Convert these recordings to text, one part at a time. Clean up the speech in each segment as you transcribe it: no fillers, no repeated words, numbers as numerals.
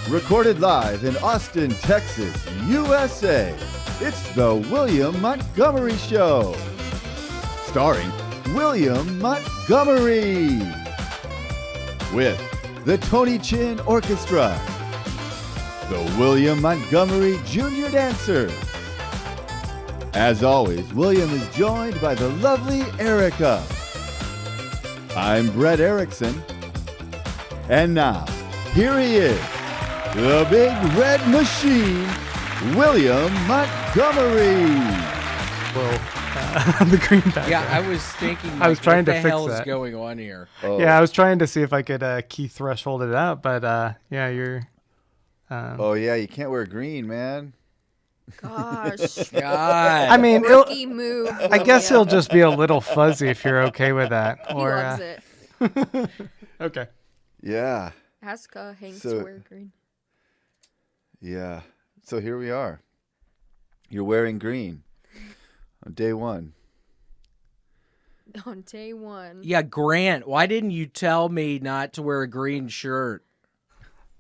Recorded live in Austin, Texas, USA. It's the William Montgomery Show. Starring William Montgomery. With the Tony Chin Orchestra. The William Montgomery Jr. Dancers. As always, William is joined by the lovely Erica. I'm Brett Erickson. And now, here he is, the big red machine, William Montgomery. Well, the green background. Yeah, I was thinking, I was trying to what the fix hell is that. going on here? Oh. Yeah, I was trying to see if I could key threshold it out, but yeah, you're. Oh, yeah, you can't wear green, man. Gosh. God. I mean, Rookie move. I guess it'll just be a little fuzzy if you're okay with that. He Or loves it. okay. Yeah, Ask Hank So- to wear green. yeah. So here we are. You're wearing green on day one. On day one. Yeah, Grant, why didn't you tell me not to wear a green shirt?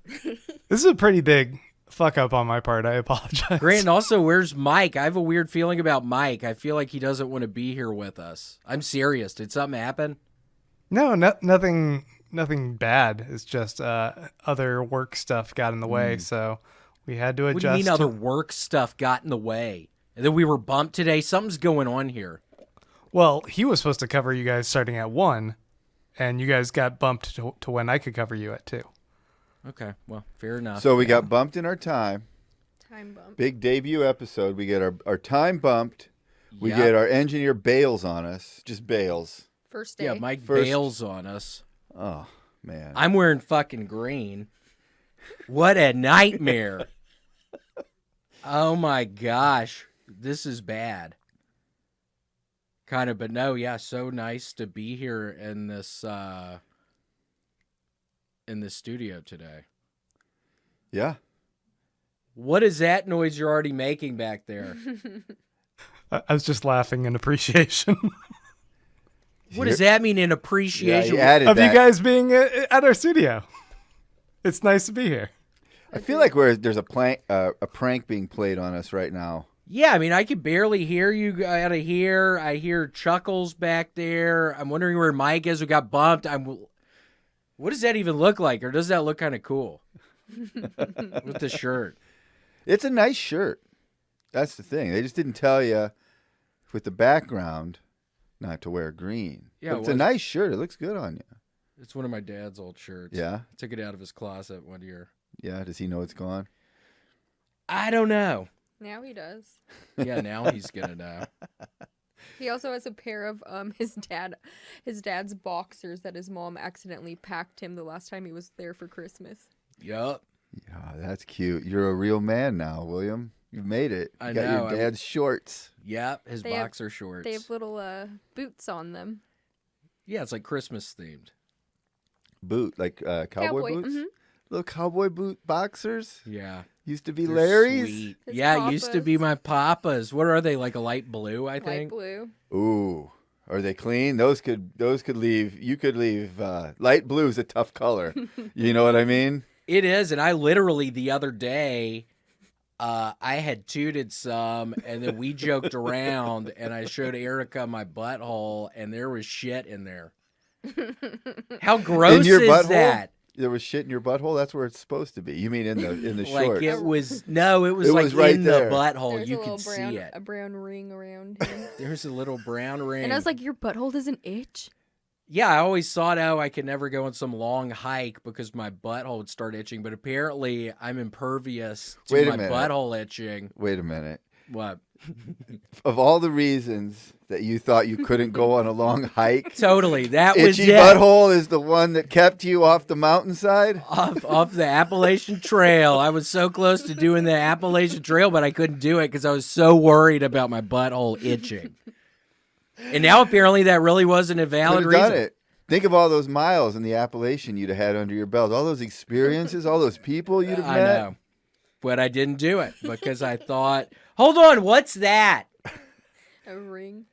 This is a pretty big fuck up on my part. I apologize. Grant, and also, where's Mike? I have a weird feeling about Mike. I feel like he doesn't want to be here with us. I'm serious. Did something happen? No, nothing bad. It's just other work stuff got in the way, so we had to adjust. What do you mean other work stuff got in the way? And then we were bumped today? Something's going on here. Well, he was supposed to cover you guys starting at 1, and you guys got bumped to when I could cover you at 2. Okay, well, fair enough. So we got bumped in our time. Time bump. Big debut episode. We get our time bumped. We Yep. get our engineer bails on us. Just bails. First day. Yeah, Mike First- bails on us. Oh, man. I'm wearing fucking green. What a nightmare. Oh my gosh. This is bad. Kind of, but no, yeah, so nice to be here in this studio today. Yeah. What is that noise you're already making back there? I was just laughing in appreciation What does that mean in Yeah, appreciation? you added of that. you guys being at our studio. It's nice to be here. I feel like there's a prank being played on us right now. Yeah, I mean, I could barely hear you out of here. I hear chuckles back there. I'm wondering where Mike is. We got bumped. What does that even look like? Or does that look kind of cool with the shirt? It's a nice shirt. That's the thing. They just didn't tell you with the background not to wear green. Yeah, But it's a nice shirt. It looks good on you. It's one of my dad's old shirts. Yeah? I took it out of his closet one year. Yeah. Does he know it's gone? I don't know. Now he does. Yeah, now he's going to know. He also has a pair of his dad's boxers that his mom accidentally packed him the last time he was there for Christmas. Yup. Yeah, that's cute. You're a real man now, William. You've made it. You I got know. your dad's shorts. Yep, his They have- boxer shorts. They have little boots on them. Yeah, it's like Christmas themed. Boot, like cowboy boots? Mhm. Little cowboy boot boxers. Yeah. Used to be They're Larry's. sweet. His Yeah, it used to be papa's. my papa's. What are they, like a light blue, I Light think? blue. Ooh. Are they clean? Those could leave. You could leave. Light blue is a tough color. You know what I mean? It is, and I literally the other day, I had tooted some, and then we joked around, and I showed Erica my butthole, and there was shit in there. How gross In your is butthole? that? There was shit in your butthole. That's where it's supposed to be. You mean in the Like shorts? it was no, it was It like was right in there. the butthole. There's You a little could brown, see it. a brown ring around him. There's a little brown ring. And I was like, your butthole doesn't itch? yeah, I always thought, oh, I could never go on some long hike because my butthole would start itching. But apparently, I'm impervious to Wait a my minute. butthole itching. Wait a minute. What? Of all the reasons that you thought you couldn't go on a long hike, Totally. That was itchy it. butthole is the one that kept you off the mountainside? Off the Appalachian Trail. I was so close to doing the Appalachian Trail, but I couldn't do it because I was so worried about my butthole itching. And now apparently that really wasn't a valid Could have reason. done it. Think of all those miles in the Appalachian you'd have had under your belt. All those experiences, all those people you'd have I met. know. But I didn't do it because I thought, hold on, what's that? A ring.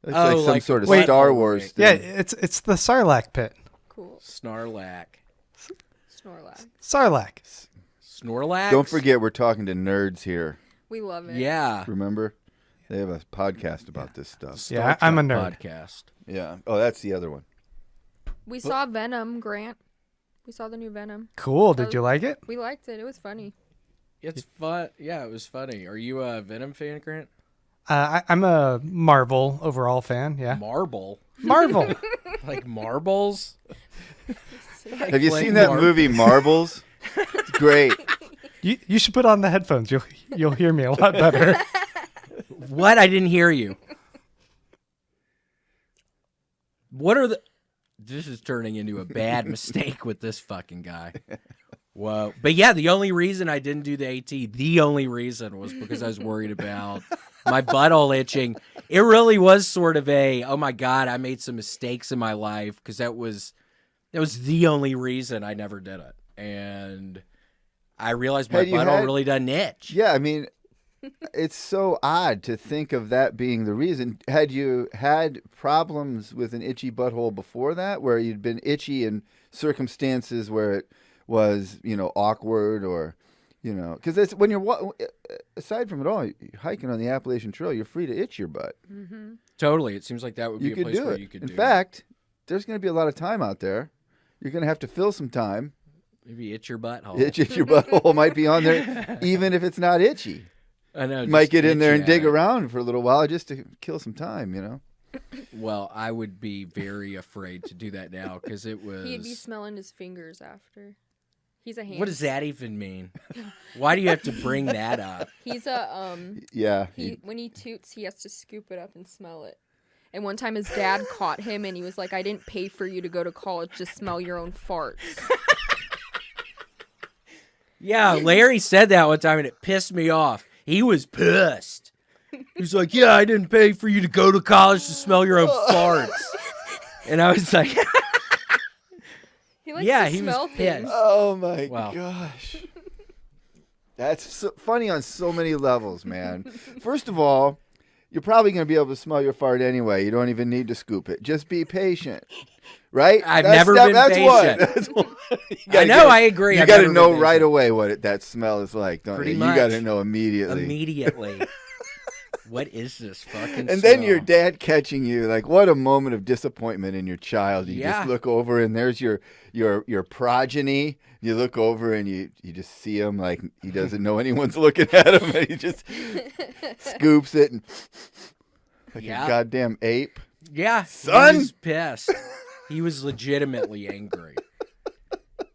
It's Oh, like some like- sort of wait. Star Wars thing. Yeah, it's the Sarlacc pit. Cool. Snarlack. Snorlax. Sarlacc. Snorlax. Don't forget, we're talking to nerds here. We love it. Yeah. Remember? They have a podcast about this stuff. Yeah, I'm a nerd. Podcast. Yeah. Oh, that's the other one. We saw Venom, Grant. We saw the new Venom. Cool. Did you like it? We liked it. It was funny. It's fun. Yeah, it was funny. Are you a Venom fan, Grant? I'm a Marvel overall fan. Yeah. Marble? Marvel. Like marbles? Have you seen that movie Marbles? It's great. You should put on the headphones. You'll hear me a lot better. What? I didn't hear you. What are the... This is turning into a bad mistake with this fucking guy. Whoa. But yeah, the only reason I didn't do the AT, the only reason was because I was worried about my butthole itching. It really was sort of a, oh my God, I made some mistakes in my life, because that was the only reason I never did it. And I realized my butthole really doesn't itch. Yeah, I mean, it's so odd to think of that being the reason. Had you had problems with an itchy butthole before that, where you'd been itchy in circumstances where it was, awkward, or, because it's when you're, aside from it all, you're hiking on the Appalachian Trail, you're free to itch your butt. Mm-hmm. Totally. It seems like that would be a place where you could do it. In fact, there's going to be a lot of time out there. You're going to have to fill some time. Maybe itch your butthole. Itch your butthole might be on there, even if it's not itchy. I know. You might get in there and dig around for a little while just to kill some time, Well, I would be very afraid to do that now, because it was... He'd be smelling his fingers after. He's a hand. What does that even mean? Why do you have to bring that up? He's a Yeah. when he toots, he has to scoop it up and smell it. And one time his dad caught him, and he was like, "I didn't pay for you to go to college to smell your own farts." Yeah, Larry said that one time, and it pissed me off. He was pissed. He's like, "Yeah, I didn't pay for you to go to college to smell your own farts." And I was like, He likes to he smell was things. pissed. Oh my Wow. gosh. That's so funny on so many levels, man. First of all, you're probably going to be able to smell your fart anyway. You don't even need to scoop it. Just be patient. Right? I've never been patient. That's one. I know, I agree. You got to know right away what that smell is like, don't Pretty you? much. You got to know immediately. Immediately. What is this fucking And then smell? your dad catching you, like, what a moment of disappointment in your child. You just look over and there's your progeny. You look over and you just see him like he doesn't know anyone's looking at him, and he just scoops it and like a goddamn ape. Yeah, Son! He was pissed. He was legitimately angry.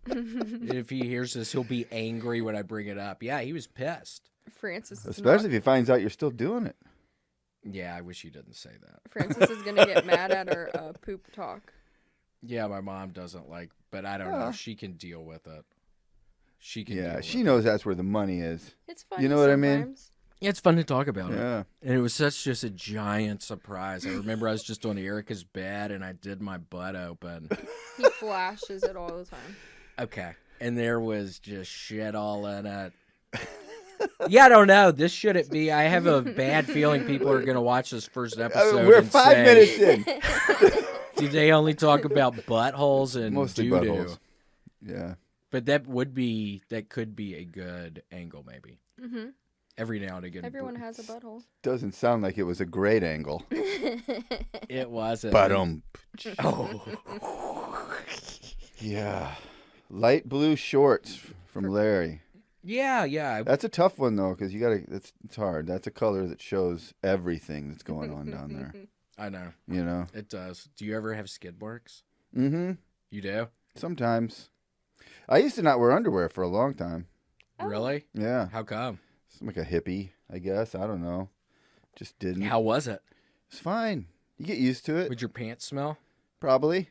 If he hears this, he'll be angry when I bring it up. Yeah, he was pissed. Francis is Especially if he finds out you're still doing it. Yeah, I wish he didn't say that. Francis is gonna get mad at our poop talk. Yeah, my mom doesn't like, but I don't know. She can deal with it. She can. Yeah, deal she with knows that's where the money is. It's fun. You know what I mean? sometimes. it. It's fun to talk about it. Yeah. And it was just a giant surprise. I remember I was just on Erica's bed and I did my butt open. He flashes it all the time. Okay. And there was just shit all in it. Yeah, I don't know. This shouldn't be. I have a bad feeling people are going to watch this first episode. We're and 5 say, minutes in. Do they only talk about buttholes and Mostly doo-doo? buttholes. Yeah. But that could be a good angle, maybe. Mm-hmm. Every now and again. Everyone has a butthole. Doesn't sound like it was a great angle. It wasn't. Oh. Yeah. Light blue shorts from Larry. Yeah. That's a tough one though, because it's hard. That's a color that shows everything that's going on down there. I know. You know? It does. Do you ever have skid marks? Mm-hmm. You do? Sometimes. I used to not wear underwear for a long time. Oh. Really? Yeah. How come? I'm like a hippie, I guess. I don't know. Just didn't. How was it? It's fine. You get used to it. Would your pants smell? Probably.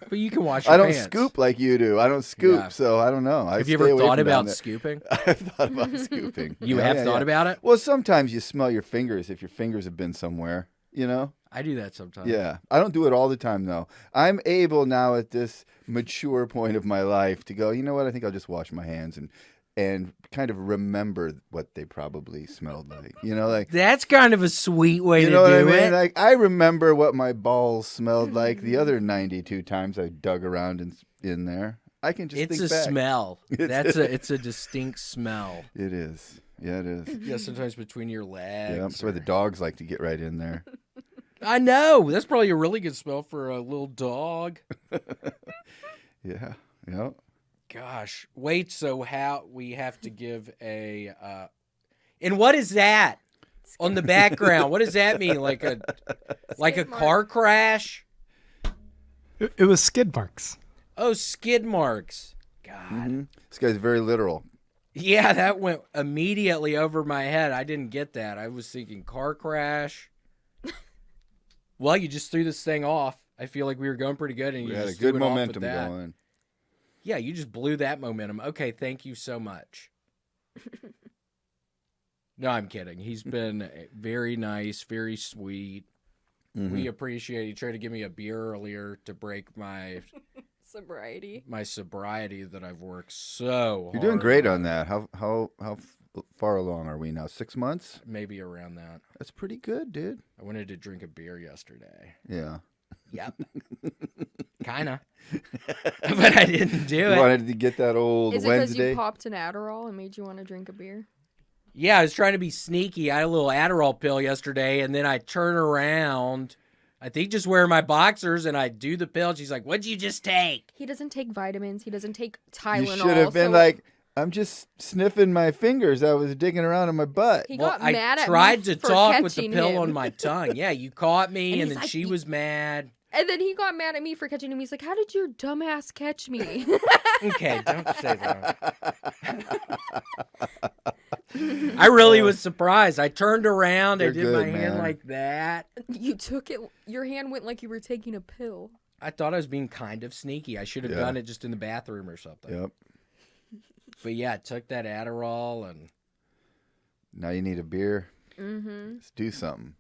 But you can wash your I don't pants. scoop like you do. I don't scoop, Yeah. so I don't know. Have you ever thought about scooping? I've thought about scooping. You Yeah, have yeah, thought yeah. about it? Well, sometimes you smell your fingers if your fingers have been somewhere, you know? I do that sometimes. Yeah. I don't do it all the time, though. I'm able now at this mature point of my life to go, you know what? I think I'll just wash my hands and kind of remember what they probably smelled like. You know, like, That's kind of a sweet way you to know what I do mean? it. Like, I remember what my balls smelled like the other 92 times I dug around in there. I can just It's think a back. smell. It's a distinct smell. It is. Yeah, it is. Yeah, sometimes between your legs. Yeah, that's why the dogs like to get right in there. I know. That's probably a really good smell for a little dog. Yeah. Yep. Gosh. Wait, so how we have to give a and what is that on the background? What does that mean? Like a Skid mark. car crash? It was skid marks. Oh, skid marks. God. Mm-hmm. This guy's very literal. Yeah, that went immediately over my head. I didn't get that. I was thinking car crash. Well, you just threw this thing off. I feel like we were going pretty good, and We you had a just good threw it off with momentum that. going. Yeah, you just blew that momentum. Okay, thank you so much. No, I'm kidding. He's been very nice, very sweet. Mhm. We appreciate. He tried to give me a beer earlier to break my Sobriety. sobriety that I've worked so. You're doing hard great on that. How far along are we now? 6 months? Maybe around that. That's pretty good, dude. I wanted to drink a beer yesterday. Yeah. Yep. Kinda. But I didn't do You it. wanted to get that old Is it because Wednesday? you popped an Adderall and made you want to drink a beer? Yeah, I was trying to be sneaky. I had a little Adderall pill yesterday, and then I turn around, I think just wearing my boxers, and I do the pill. She's like, "What'd you just take?" He doesn't take vitamins. He doesn't take Tylenol. You should have been so like, I'm just sniffing my fingers. I was digging around in my butt. He Well, got I mad at tried me to for talk with the catching pill him. on my tongue. Yeah, you caught me, And and he's then like, she was mad. And then he got mad at me for catching him. He's like, "How did your dumbass catch me?" Okay, don't say that. I really was surprised. I turned around. I You're did good, my hand man. like that. You took it. Your hand went like you were taking a pill. I thought I was being kind of sneaky. I should have Yeah. done it just in the bathroom or something. Yep. But yeah, I took that Adderall, and Now you need a beer. Mm-hmm. Let's do something.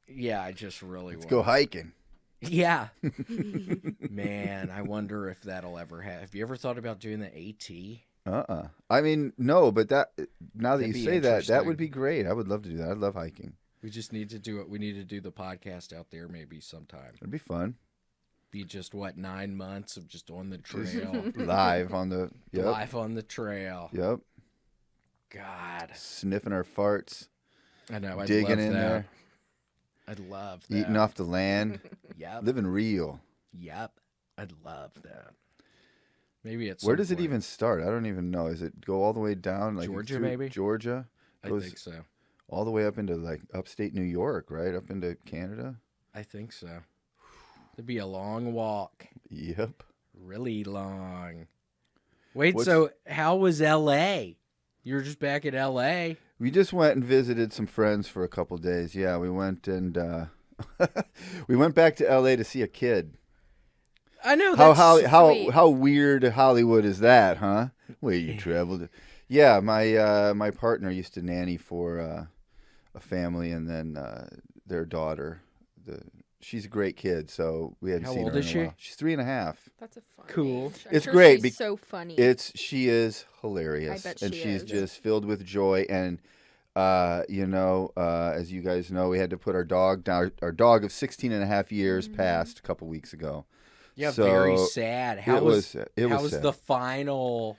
yeah, I just really Let's want. go hiking. Yeah. Man, I wonder if that'll ever happen. Have you ever thought about doing the AT? I mean, no, but that now that That'd you be say that interesting. would be great. I would love to do that. I love hiking. We just need to do it. We need to do the podcast out there maybe sometime. It'd be fun. Be just, 9 months of just on the trail. Live on the Life on the trail. Yep. God. Sniffing our farts, I know. I'd digging love in that. there, I'd love that. eating off the land, Yep. living real. Yep. I'd love that. Maybe it's Where does it even start? I don't even know. Does it go all the way down, like Georgia, through maybe? Georgia, I goes think so. all the way up into like upstate New York, right up into Canada. I think so. It'd be a long walk. Yep. Really long. Wait, What's- so how was L.A.? You were just back at L.A.? We just went and visited some friends for a couple days. Yeah, we went and we went back to L.A. to see a kid. I know. sweet. How weird Hollywood is that, huh? Where you traveled? Yeah, my partner used to nanny for a family, and then their daughter. She's a great kid, so we hadn't How seen old her is in a she? while. She's 3.5. That's a fun. Cool. age. I'm It's sure great She's so funny. She is hilarious, I bet and she she's is. just filled with joy. And as you guys know, we had to put our dog down. Our dog of 16 and a half years Mm-hmm. passed a couple weeks ago. Yeah, So, very sad. How was sad. the final?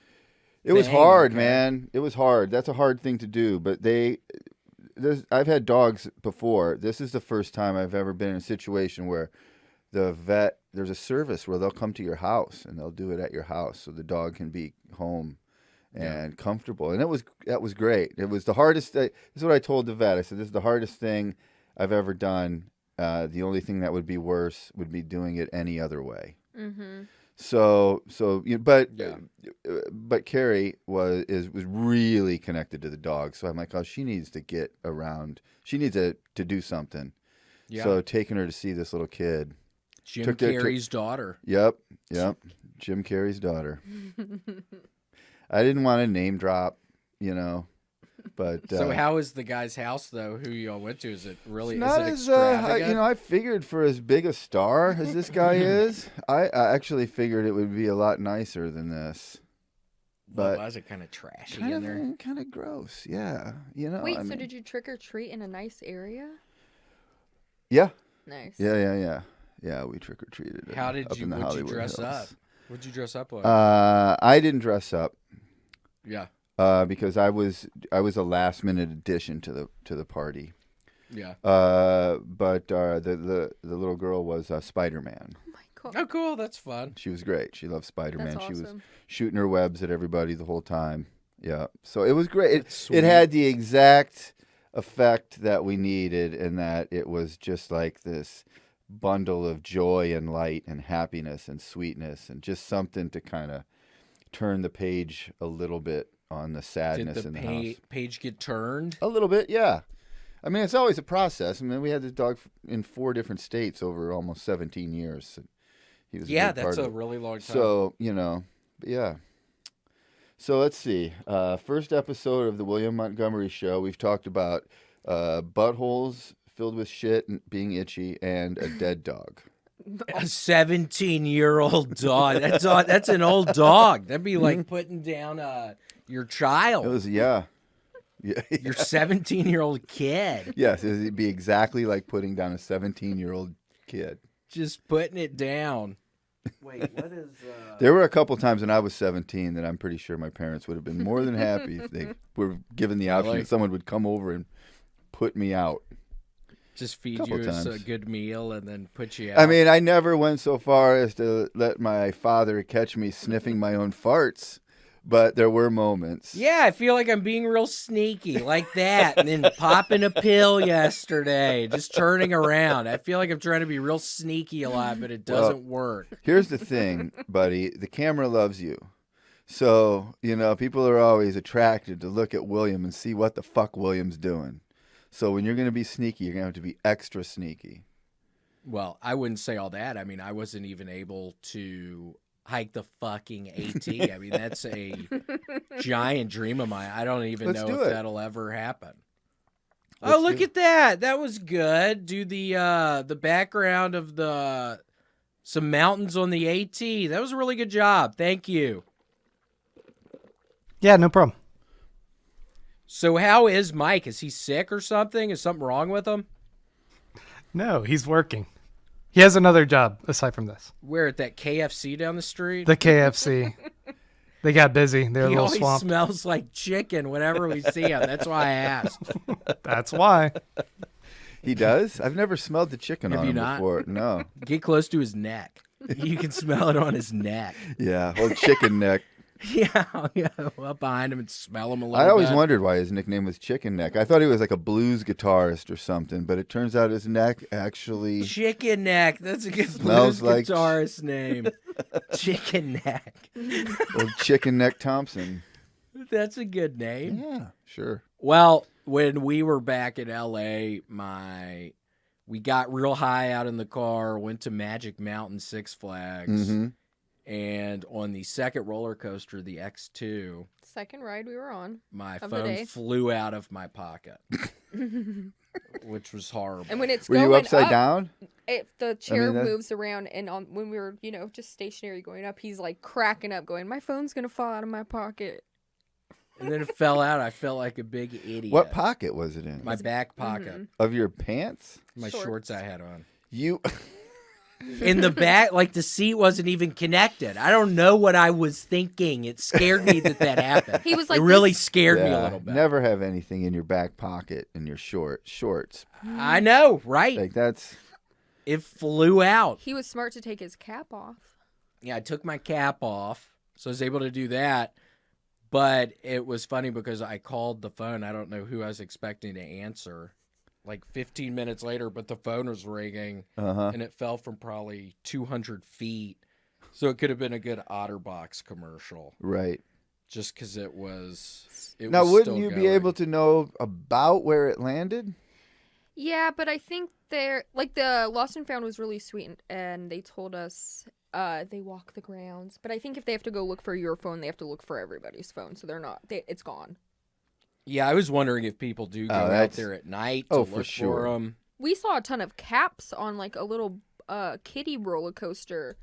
It was thing, hard, okay? man. It was hard. That's a hard thing to do. But I've had dogs before. This is the first time I've ever been in a situation where there's a service where they'll come to your house and they'll do it at your house so the dog can be home and comfortable. And that was great. It was the hardest. This is what I told the vet. I said, this is the hardest thing I've ever done. The only thing that would be worse would be doing it any other way. Mm-hmm. But Carrie was really connected to the dog. So I'm like, oh, she needs to get around. She needs to do something. Yeah. So taking her to see this little kid. Jim took their- Carrey's daughter. Yep. Jim Carrey's daughter. I didn't want to name drop, but So how is the guy's house though? Who y'all went to? Is it really? not is it as extravagant? I figured for as big a star as this guy is, I actually figured it would be a lot nicer than this. But was it kind of trashy in there? kind of gross, yeah. Wait, so did you trick or treat in a nice area? Yeah, Nice. yeah. We trick or treated. How did up you? in the Would you Hollywood dress Hills. up? What'd you dress up like? I didn't dress up. Yeah. Because I was a last minute addition to the party. Yeah. But the little girl was Spider-Man. Oh my god. Oh, cool. That's fun. She was great. She loved Spider-Man. That's She was awesome. shooting her webs at everybody the whole time. Yeah. So it was great. That's It sweet. had the exact effect that we needed, in that it was just like this bundle of joy and light and happiness and sweetness, and just something to kind of turn the page a little bit on the sadness Did in the the house. page get turned? A little bit, yeah. I mean, it's always a process. I mean, we had this dog in 4 different states over almost 17 years. He was Yeah, a big that's part a of it. really long time. So, but yeah. So let's see. First episode of the William Montgomery Show, we've talked about buttholes filled with shit and being itchy, and a dead dog. A 17-year-old dog. That's an old dog. That'd be like putting down your child. It was, yeah. Your 17-year-old kid. Yes, it'd be exactly like putting down a 17-year-old kid. Just putting it down. Wait, what is... There were a couple times when I was 17 that I'm pretty sure my parents would have been more than happy if they were given the option that someone would come over and put me out. Just feed Couple you a times. good meal and then put you out. I mean, I never went so far as to let my father catch me sniffing my own farts, but there were moments. Yeah, I feel like I'm being real sneaky like that, and then popping a pill yesterday, just turning around. I feel like I'm trying to be real sneaky a lot, but it doesn't work. Here's the thing, buddy. The camera loves you. So, people are always attracted to look at William and see what the fuck William's doing. So when you're going to be sneaky, you're going to have to be extra sneaky. Well, I wouldn't say all that. I mean, I wasn't even able to hike the fucking AT. I mean, that's a giant dream of mine. I don't even know if that'll ever happen. Oh, look at that. That was good. Do the background of some mountains on the AT. That was a really good job. Thank you. Yeah, no problem. So how is Mike? Is he sick or something? Is something wrong with him? No, he's working. He has another job aside from this. Where, at that KFC down the street? The KFC. They got busy. They're a He little always swamped. smells like chicken whenever we see him. That's why I asked. That's why. He does? I've never smelled the chicken Have on you him not? before. No. Get close to his neck. You can smell it on his neck. Yeah, old chicken neck. Yeah, go up behind him and smell him a little I always bit. wondered why his nickname was Chicken Neck. I thought he was like a blues guitarist or something, but it turns out his neck actually... Chicken Neck. That's a good Smells blues like guitarist name. Chicken Neck. Old Chicken Neck Thompson. That's a good name. Yeah, sure. Well, when we were back in LA, we got real high out in the car, went to Magic Mountain Six Flags, Mm-hmm. and on the second roller coaster, the X2, Second ride we were on. my Of the phone day. flew out of my pocket, which was horrible. And when it's Were going you upside up, down? the chair that- moves around, and when we were, just stationary going up, he's like cracking up, going, "My phone's gonna fall out of my pocket." And then it fell out. I felt like a big idiot. What pocket was it in? My back pocket. Of your pants? My shorts I had on. You... In the back, like the seat wasn't even connected. I don't know what I was thinking. It scared me that happened. He was like, it really this- scared me a little bit. Never have anything in your back pocket in your shorts. I know, right? Like that's... It flew out. He was smart to take his cap off. Yeah, I took my cap off, so I was able to do that. But it was funny because I called the phone. I don't know who I was expecting to answer. Like 15 minutes later, but the phone was ringing, and it fell from probably 200 feet. So it could have been a good OtterBox commercial. Right. Just because it was Now, was wouldn't still you be going. able to know about where it landed? Yeah, but I think the Lost and Found was really sweet, and they told us they walk the grounds. But I think if they have to go look for your phone, they have to look for everybody's phone, so it's gone. Yeah, I was wondering if people do go out there at night to look for them. We saw a ton of caps on like a little kiddie roller coaster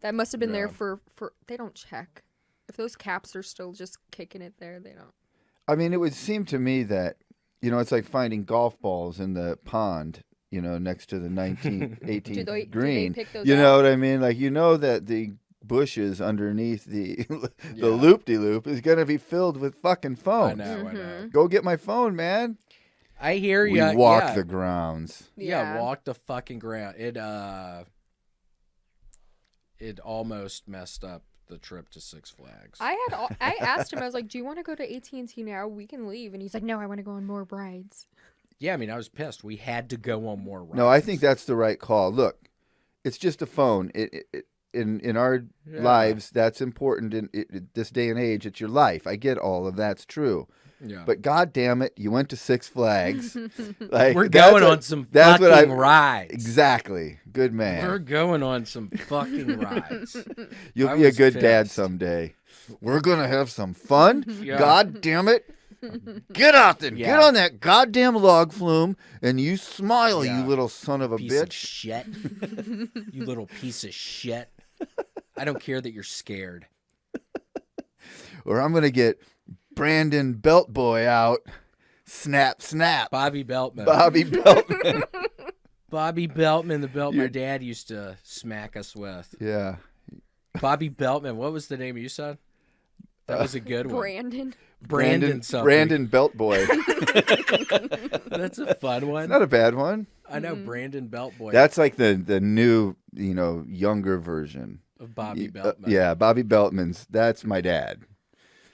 that must have been there for they don't check. If those caps are still just kicking it there, they don't. I mean, it would seem to me that, it's like finding golf balls in the pond, next to the 18th Do they green. pick those You up? know what I mean? Like, that the bushes underneath the Yeah. loop-de-loop is going to be filled with fucking I phones. know, I know. Go get my phone, man. I hear We you. walk the grounds. Yeah, walk the fucking ground. It almost messed up the trip to Six Flags. I asked him, I was like, do you want to go to AT&T now? We can leave. And he's like, no, I want to go on more rides. Yeah, I mean, I was pissed. We had to go on more rides. No, I think that's the right call. Look, it's just a phone. In our lives, that's important. In this day and age, it's your life. I get all of that's true. Yeah. But God damn it, you went to Six Flags. Like, We're going on some fucking rides. Exactly. Good man. We're going on some fucking rides. You'll I be a was good dad pissed. someday. We're gonna have some fun. Yeah. God damn it. Get out there. Yeah. Get on that goddamn log flume and you smile, Yeah. you little son of a Piece of bitch. shit. You little piece of shit. I don't care that you're scared. Or I'm gonna get Brandon Belt Boy out. Snap, snap. Bobby Beltman. Bobby Beltman. Bobby Beltman, the belt my You're- dad used to smack us with. Yeah. Bobby Beltman. What was the name you said? That was a good one. Brandon. Something. Brandon Belt Boy. That's a fun one. It's not a bad one. I know Brandon Beltboy That's like the new, younger version. of Bobby Beltman. Yeah, Bobby Beltman's. That's my dad.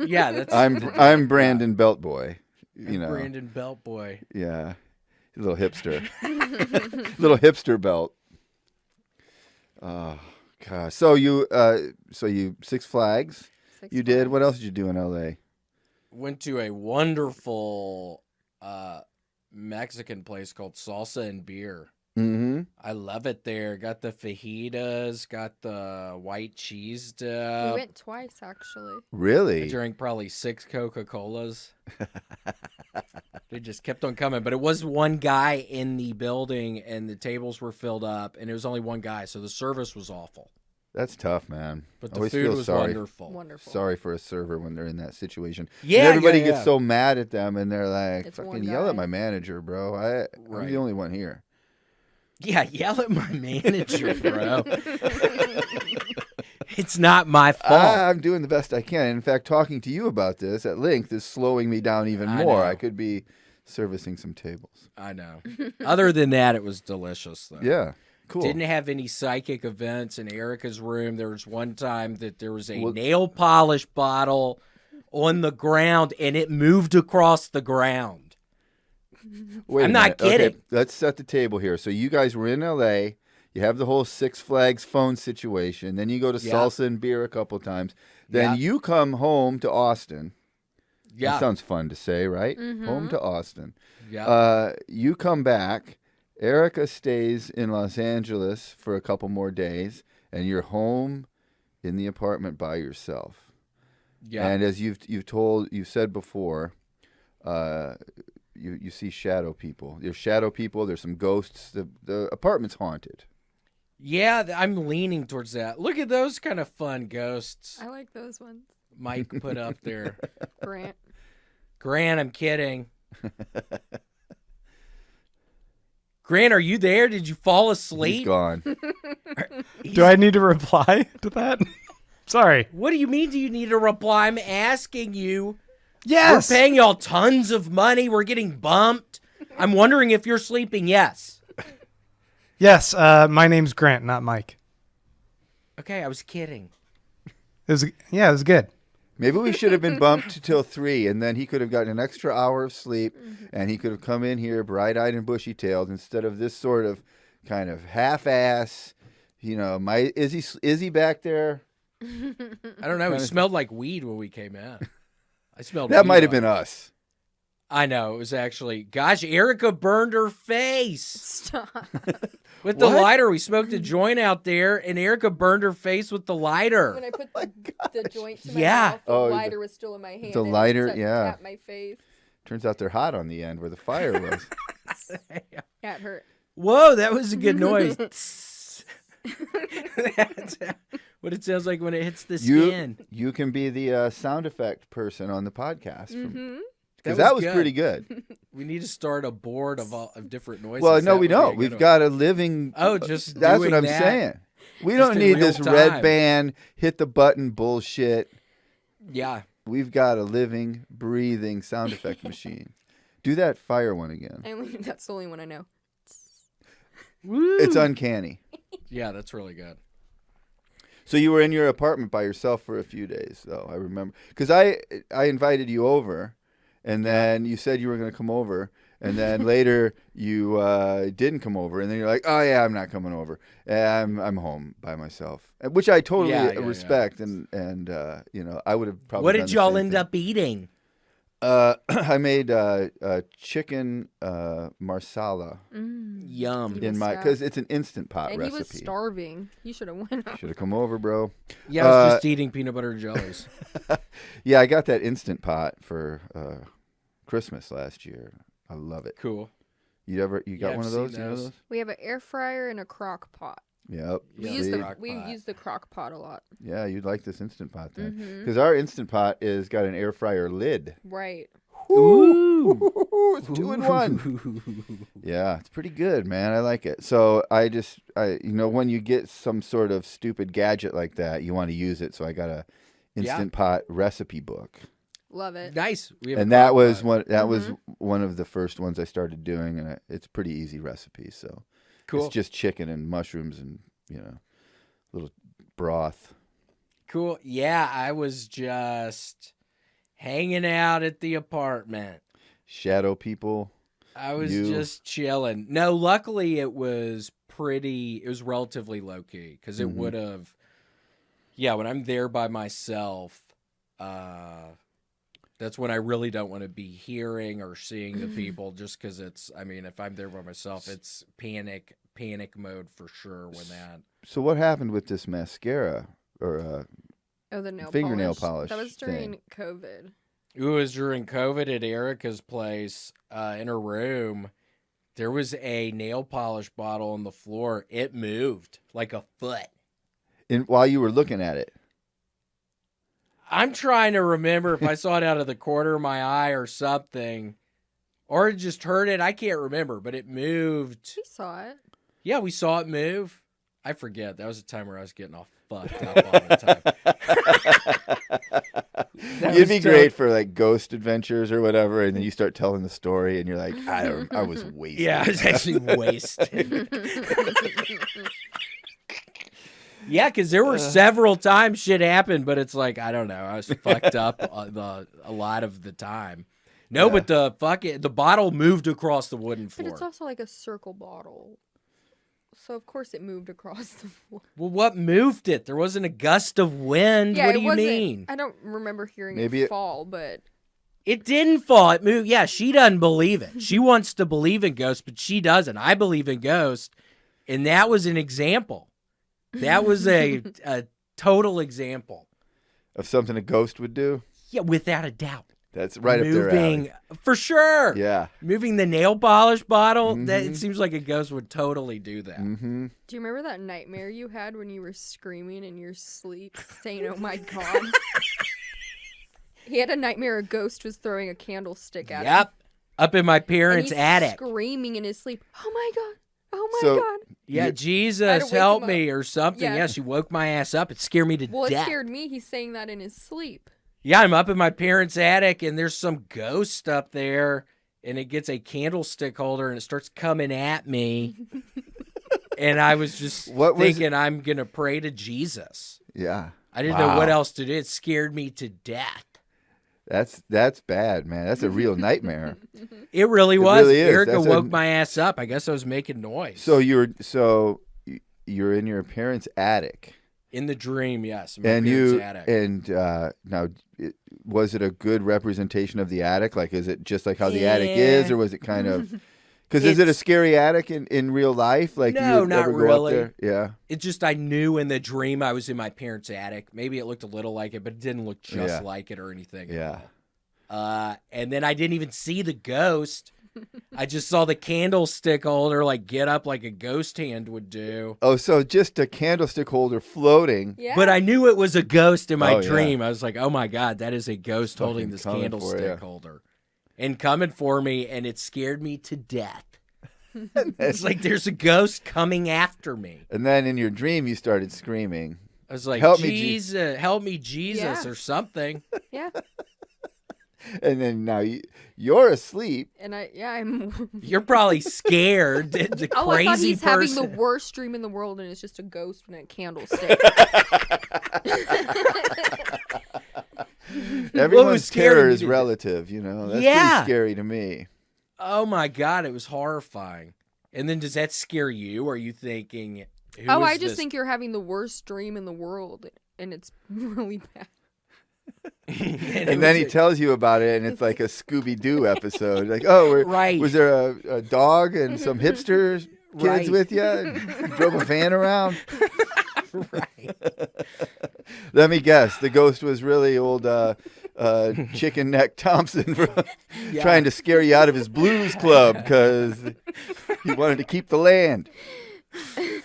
Yeah, that's I'm Brandon Belt Boy. Brandon Beltboy. Yeah, little hipster, little hipster belt. Oh gosh. So you Six Flags. You did. What else did you do in L.A.? Went to a wonderful Mexican place called Salsa and Beer. Mm-hmm. I love it there. Got the fajitas, got the white cheese We dip. went twice, actually. I Really? drank probably 6 Coca-Colas. They just kept on coming. But it was one guy in the building, and the tables were filled up, and it was only one guy, so the service was awful. That's tough, man. But I the always food feel was sorry. wonderful. Wonderful. Sorry for a server when they're in that situation. Yeah, And everybody yeah, gets yeah. so mad at them, and they're like, It's "Fucking one yell guy. at my manager, bro. I'm Right. the only one here." Yeah, yell at my manager, bro. It's not my fault. I'm doing the best I can. In fact, talking to you about this at length is slowing me down even I more. know. I could be servicing some tables. I know. Other than that, it was delicious, though. Yeah, cool. Didn't have any psychic events in Erica's room. There was one time that there was a Well- nail polish bottle on the ground, and it moved across the ground. Wait a I'm not minute. Okay, kidding. let's set the table here. So you guys were in L.A. You have the whole Six Flags phone situation. Then you go to Yeah. Salsa and Beer a couple times. Then Yeah. you come home to Austin. Yeah. That sounds fun to say, right? Mhm. Home to Austin. Yeah. You come back. Erica stays in Los Angeles for a couple more days, and you're home in the apartment by yourself. Yeah. And as you've said before, you see shadow people. There's shadow people. There's some ghosts. The apartment's haunted. Yeah, I'm leaning towards that. Look at those kind of fun ghosts I like those ones. Mike put up there. Grant. Grant, I'm kidding. Grant, are you there? Did you fall He's asleep? gone. Do I need to reply to that? Sorry. What do you mean? Do you need a reply? I'm asking you. Yes. We're paying y'all tons of money. We're getting bumped. I'm wondering if you're sleeping. Yes. Yes. My name's Grant, not Mike. Okay, I was kidding. It was good. Maybe we should have been bumped till 3, and then he could have gotten an extra hour of sleep, and he could have come in here bright-eyed and bushy-tailed instead of this sort of kind of half-ass. Is he back there? I don't know. It smelled like weed when we came in. I smelled That weed might have on been it. us. I know. It was actually, gosh, Erica burned her face Stop. with the What? lighter. We smoked a joint out there, and Erica burned her face with the lighter. When I put the joint to my Yeah. mouth, the Oh, lighter was still in my hand. the and it lighter, tapped yeah. my face. Turns out they're hot on the end where the fire was. Yeah, it hurt. Whoa, that was a good noise. That's what it sounds like when it hits the skin. You can be the sound effect person on the podcast. Mm-hmm. Because that was good. pretty good. We need to start a board of different noises. Well, no, That we would be a don't. good We've one. got a living. Oh, just That's doing what I'm that? saying. We Just don't in need real this time. red band, hit the button bullshit. Yeah. We've got a living, breathing sound effect machine. Do that fire one again. That's the only one I know. Woo. It's uncanny. Yeah, that's really good. So you were in your apartment by yourself for a few days, though. I remember because I invited you over, and then you said you were going to come over, and then later you didn't come over, and then you're like, "Oh yeah, I'm not coming over. I'm home by myself," which I totally respect, and you know, I would have probably. What done did the y'all same end thing. up eating? I made chicken marsala Yum. in my because it's an instant pot And recipe. he was starving. He should have went out. Should have come over, bro. Yeah, I was just eating peanut butter and jellies. Yeah, I got that instant pot for Christmas last year. I love it. Cool. You got I've one of seen those? You know those. those? We have an air fryer and a crock pot. Yep. Yeah, We See? use the crock pot a lot. Yeah, you'd like this instant pot then, Mhm. because our instant pot is got an air fryer lid. Right. Ooh. It's 2 in 1. Yeah, it's pretty good, man. I like it. So I when you get some sort of stupid gadget like that, you want to use it. So I got a instant pot recipe book. Love it. Nice. We have a And that crock was pot. was one of the first ones I started doing, and it's pretty easy recipe. So Cool. it's just chicken and mushrooms and little broth. Cool. Yeah, I was just hanging out at the apartment. Shadow people. I was You- just chilling. No, luckily it was relatively low key because it Mhm. would have. Yeah, when I'm there by myself, that's when I really don't want to be hearing or seeing the people. Just because if I'm there by myself, it's panic mode for sure. When that. So what happened with this mascara or Oh, the nail fingernail polish That was thing? during COVID. It was during COVID at Erica's place in her room. There was a nail polish bottle on the floor. It moved like a foot. while you were looking at it? I'm trying to remember if I saw it out of the corner of my eye or something, or just heard it. I can't remember, but it moved. We saw it. Yeah, we saw it move. I forget. That was a time where I was getting all fucked up all the time. You'd be great for like ghost adventures or whatever, and then you start telling the story, and you're like, I was wasted. Yeah, I was actually wasted. Yeah, because there were several times shit happened, but it's like, I don't know. I was fucked up a lot of the time. No, Yeah. but the bottle moved across the wooden But floor. it's also like a circle bottle. So, of course, it moved across the floor. Well, what moved it? There wasn't a gust of wind. Yeah, What do it you wasn't. mean? I don't remember hearing Maybe it it- fall, but It didn't fall. It moved. Yeah, she doesn't believe it. She wants to believe in ghosts, but she doesn't. I believe in ghosts, and that was an example. That was a total example. Of something a ghost would do. Yeah, without a doubt. That's right up there. Moving for sure. Yeah. Moving the nail polish bottle. That Mhm. it seems like a ghost would totally do that. Mm-hmm. do you remember that nightmare you had when you were screaming in your sleep, saying, "Oh my god"? He had a nightmare a ghost was throwing a candlestick at him. Yep. Up in my And parents' he's attic. screaming in his sleep, "Oh my god! Oh my So- god!" Yeah, You- Jesus, wake help him me or something. Yeah. Yeah, she woke my ass up. It scared me to Well, it death. scared me. He's saying that in his sleep. Yeah, I'm up in my parents' attic and there's some ghost up there and it gets a candlestick holder and it starts coming at me. And I was just What was- thinking I'm going to pray to Jesus. Yeah. I didn't know what Wow. else to do. It scared me to death. That's bad, man. That's a real nightmare. It really It was. really is. Erica That's woke my ass up. I guess I was making noise. So you're in your parents' attic, in the dream, yes. in my and parents' attic. now was it a good representation of the attic? Like, is it just like how the attic is, or was it kind of? Because is it a It's- scary attic in real life? Like, No, you would not ever go really. up there? Yeah. It just, I knew in the dream I was in my parents' attic. Maybe it looked a little like it, but it didn't look just Yeah. like it or anything. Yeah. And then I didn't even see the ghost. I just saw the candlestick holder like get up like a ghost hand would do. Oh, so just a candlestick holder floating. Yeah. But I knew it was a ghost in my Oh, yeah. dream. I was like, oh my God, that is a ghost holding Fucking this coming for candlestick ya. holder. And coming for me, and it scared me to death. It's like there's a ghost coming after me. And then in your dream, you started screaming. I was like, Help me, Jesus, help me, Jesus, Yeah. or something. Yeah. And then now you're asleep. And I'm. You're probably scared. The Oh, I thought crazy he's person. having the worst dream in the world, and it's just a ghost in a candlestick. Everyone's scary terror to is me- relative, you know. That's Yeah. pretty scary to me. Oh my God, it was horrifying. And then does that scare you? Are you thinking, who Oh, is I just this? think you're having the worst dream in the world, and it's really bad. And then he tells you about it, and it's like a Scooby-Doo episode. Like, oh, Right. was there a dog and some hipster kids Right. with you? And you drove a van around? Right. Let me guess. The ghost was really old Chicken Neck Thompson Yeah. trying to scare you out of his blues club because he wanted to keep the land.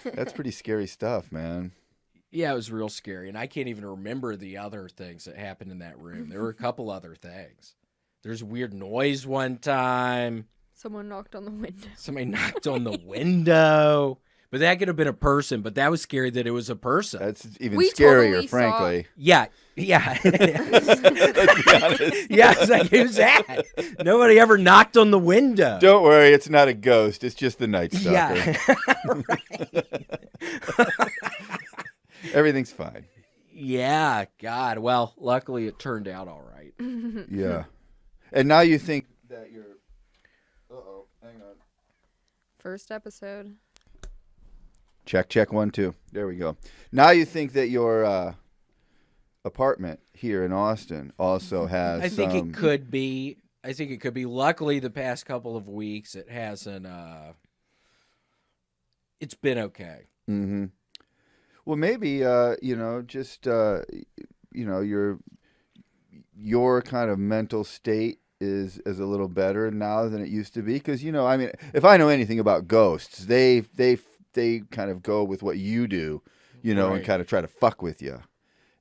That's pretty scary stuff, man. Yeah, it was real scary. And I can't even remember the other things that happened in that room. There were a couple other things. There's weird noise one time. Someone knocked on the window. Somebody knocked on the window. But that could have been a person. But that was scary that it was a person. That's even We scarier, totally frankly. Yeah. Let's be honest. Yeah, it's like, who's that? Nobody ever knocked on the window. Don't worry, it's not a ghost. It's just the Night Stalker. Yeah. Everything's fine. Yeah, God. Well, luckily it turned out all right. Yeah. And now you think that you're... Uh-oh, hang on. First episode. Check, 1, 2. There we go. Now you think that your apartment here in Austin also has I think some... it could be. Luckily, the past couple of weeks, it hasn't. It's been okay. Mm-hmm. Well, maybe just your kind of mental state is a little better now than it used to be, because I mean, if I know anything about ghosts, they kind of go with what you do, and Right. kind of try to fuck with you,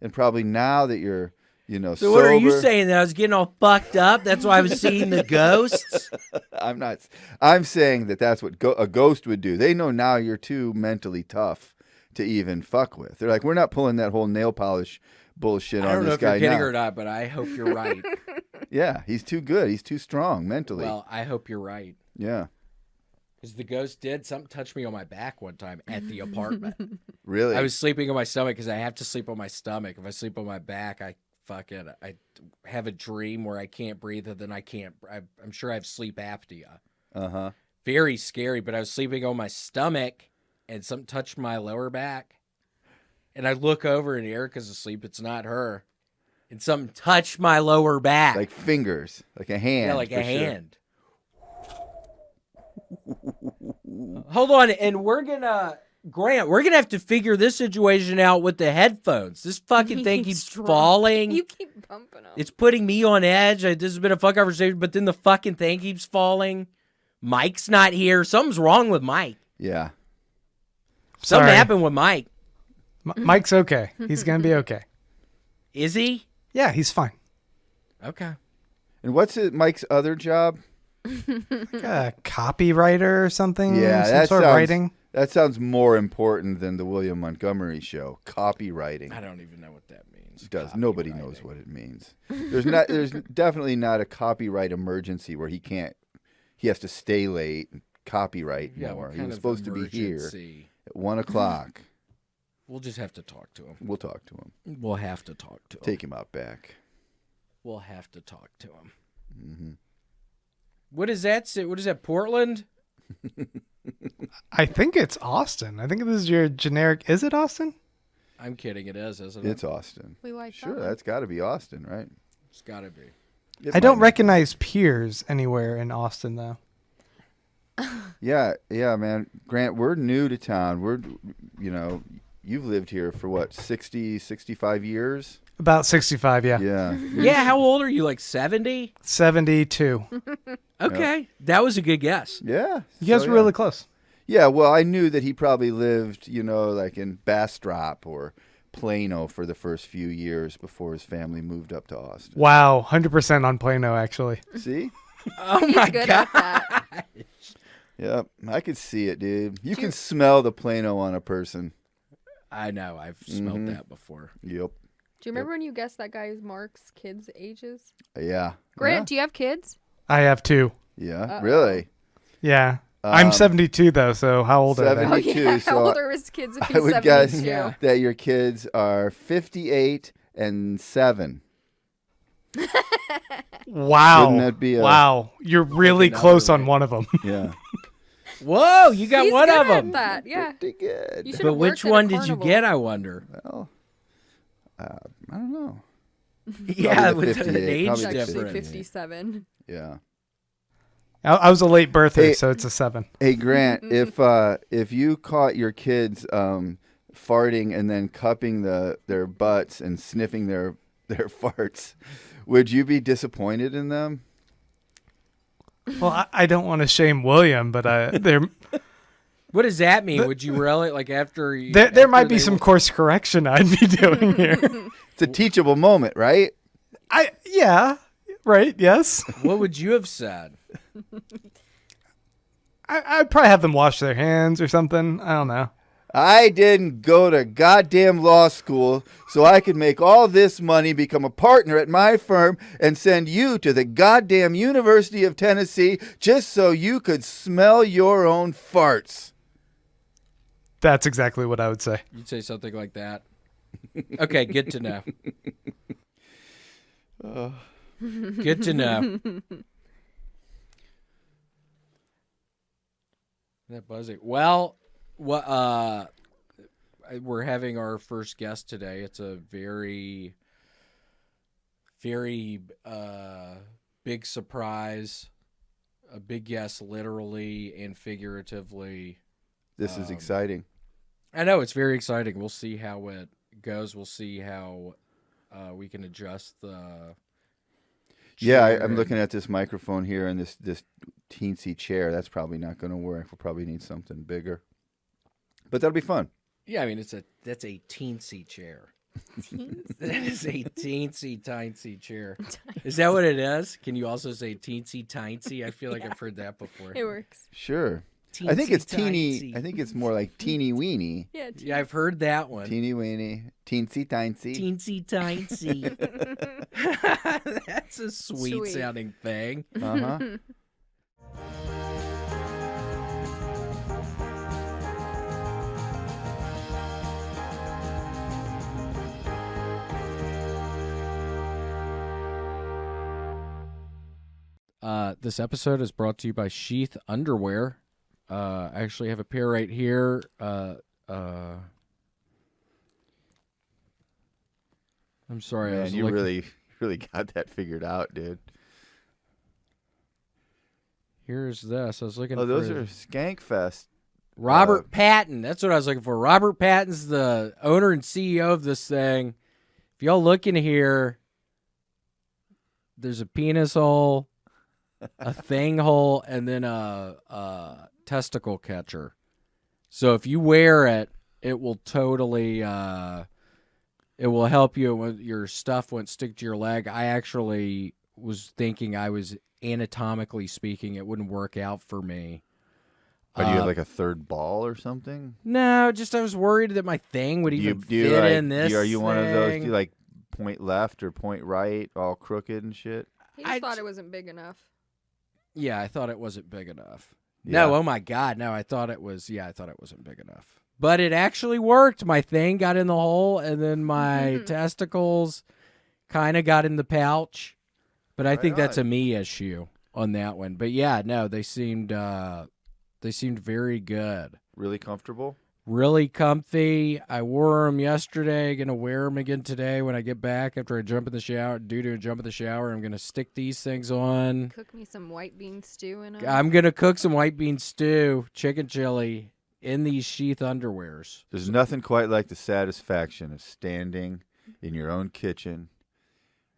and probably now that you're So sober, what are you saying? That I was getting all fucked up? That's why I was seeing the ghosts? I'm not. I'm saying that that's what a ghost would do. They know now you're too mentally tough to even fuck with. They're like, we're not pulling that whole nail polish bullshit I on don't know this if you're guy kidding now. or not, but I hope you're right. Yeah, he's too good. He's too strong mentally. Well, I hope you're right. Yeah, Because the ghost did something touch me on my back one time at the apartment. really. I was sleeping on my stomach because I have to sleep on my stomach. If I sleep on my back, I have a dream where I can't breathe, and then I'm sure I have sleep apnea. Uh-huh. Very scary, but I was sleeping on my stomach, and something touched my lower back. And I look over, and Erica's asleep. It's not her. And something touched my lower back. Like fingers, like a hand. Yeah, like for a sure. hand. Hold on, and Grant, we're gonna have to figure this situation out with the headphones. This fucking thing keeps Strong. falling. You keep bumping them. It's putting me on edge. This has been a fun conversation, but then the fucking thing keeps falling. Mike's not here. Something's wrong with Mike. Yeah. Something Sorry. happened with Mike. Mike's okay. He's gonna be okay. Is he? Yeah, he's fine. Okay. And what's Mike's other job? Like a copywriter or something. Yeah, some that sort sounds of writing. that sounds more important than the William Montgomery Show. Copywriting. I don't even know what that means. It does. Nobody knows Copywriting. what it means. There's definitely not a copyright emergency where he has to stay late and copyright Yeah, more. what He kind was of supposed to be here emergency? at 1:00. We'll just have to talk to him. We'll talk to him. We'll have to talk to him. Take him out back. We'll have to talk to him. Mm-hmm. What is that? What is that? Portland? I think it's Austin. I think this is your generic. Is it Austin? I'm kidding. It is, isn't it? It's Austin. We like Sure, that. that's got to be Austin, right? It's got to be. It I don't might not. recognize piers anywhere in Austin though. Yeah, man. Grant, we're new to town. You've lived here for what, 60, 65 years? About 65, yeah. Yeah. Yeah, how old are you? Like 70? 72. Okay. That was a good guess. Yeah. You guys so, were yeah. really close. Yeah, well, I knew that he probably lived, like in Bastrop or Plano for the first few years before his family moved up to Austin. Wow, 100% on Plano actually. See? Oh He's my good God. at that. Yep, I could see it, dude. You can smell the Plano on a person. I know. I've smelled that before. Yep. Do you remember when you guessed that guy's Mark's kids' ages? Yeah. Grant, do you have kids? I have 2. Yeah. Really? Yeah. I'm 72 though, so how old are they? 72. Oh, yeah. So How old are his kids if I he's would 72? guess that your kids are 58 and 7. Wow. Wouldn't that be a- Wow. You're really close on one of them. Yeah. Whoa, you got He's one good of at them. that, yeah. Pretty good. You should But have which worked at a one did you carnival. get, I wonder? Well, I don't know. Yeah, the with an 58, age probably It's actually difference. 57. Yeah. I was a late birthday, Hey. so it's a 7. Hey Grant, if you caught your kids farting and then cupping their butts and sniffing their farts, would you be disappointed in them? Well, I don't want to shame William, but there What does that mean? Would you really like after? there after might be they some look- course correction I'd be doing here. It's a teachable moment, right? Yeah, right, yes. What would you have said? I'd probably have them wash their hands or something. I don't know. I didn't go to goddamn law school so I could make all this money, become a partner at my firm, and send you to the goddamn University of Tennessee just so you could smell your own farts. That's exactly what I would say. You'd say something like that. Okay, good to know. Good to know. That buzzing. Well, what? We're having our first guest today. It's a very, very big surprise. A big guest, literally and figuratively. This is exciting. I know it's very exciting. We'll see how it goes. We'll see how we can adjust the. Yeah, chair I'm and- looking at this microphone here and this teensy chair. That's probably not going to work. We'll probably need something bigger. But that'll be fun. Yeah, I mean that's a teensy chair. That is a teensy tiny chair. Is that what it is? Can you also say teensy tiny? I feel like I've heard that before. It works. Sure. I think it's teeny. Teensy-tiny. I think it's more like teeny weeny. Yeah. Yeah, I've heard that one. Teeny weeny. Teensy tiny. Teensy tiny. That's a sweet Sweet. sounding thing. Uh-huh. This episode is brought to you by Sheath Underwear. I actually have a pair right here. I'm sorry. I Man, was you looking- really got that figured out, dude. Here's this. I was looking Oh, for those are Skankfest. Robert Patton. That's what I was looking for. Robert Patton's the owner and CEO of this thing. If y'all look in here, there's a penis hole, a thing hole, and then a testicle catcher. So if you wear it, it will totally it will help you when your stuff won't stick to your leg. I actually was thinking I was anatomically speaking, it wouldn't work out for me. Oh, do you have like a third ball or something? No, just I was worried that my thing would even fit in this. Are you one of those? Do thing. you like point left or point right, all crooked and shit? He just thought it wasn't big enough. Yeah, I thought it wasn't big enough. Yeah. No, oh my God, no, I thought it was. Yeah, I thought it wasn't big enough. But it actually worked. My thing got in the hole, and then my testicles kind of got in the pouch. But I Right think that's on. a me issue on that one. But yeah, no, they seemed very good. Really comfortable? Really comfy. I wore them yesterday. Gonna wear them again today when I get back after I jump in the shower. Due to a jump in the shower, I'm gonna stick these things on. Cook me some white bean stew in them. I'm gonna cook some white bean stew, chicken chili in these Sheath underwears. There's nothing quite like the satisfaction of standing in your own kitchen,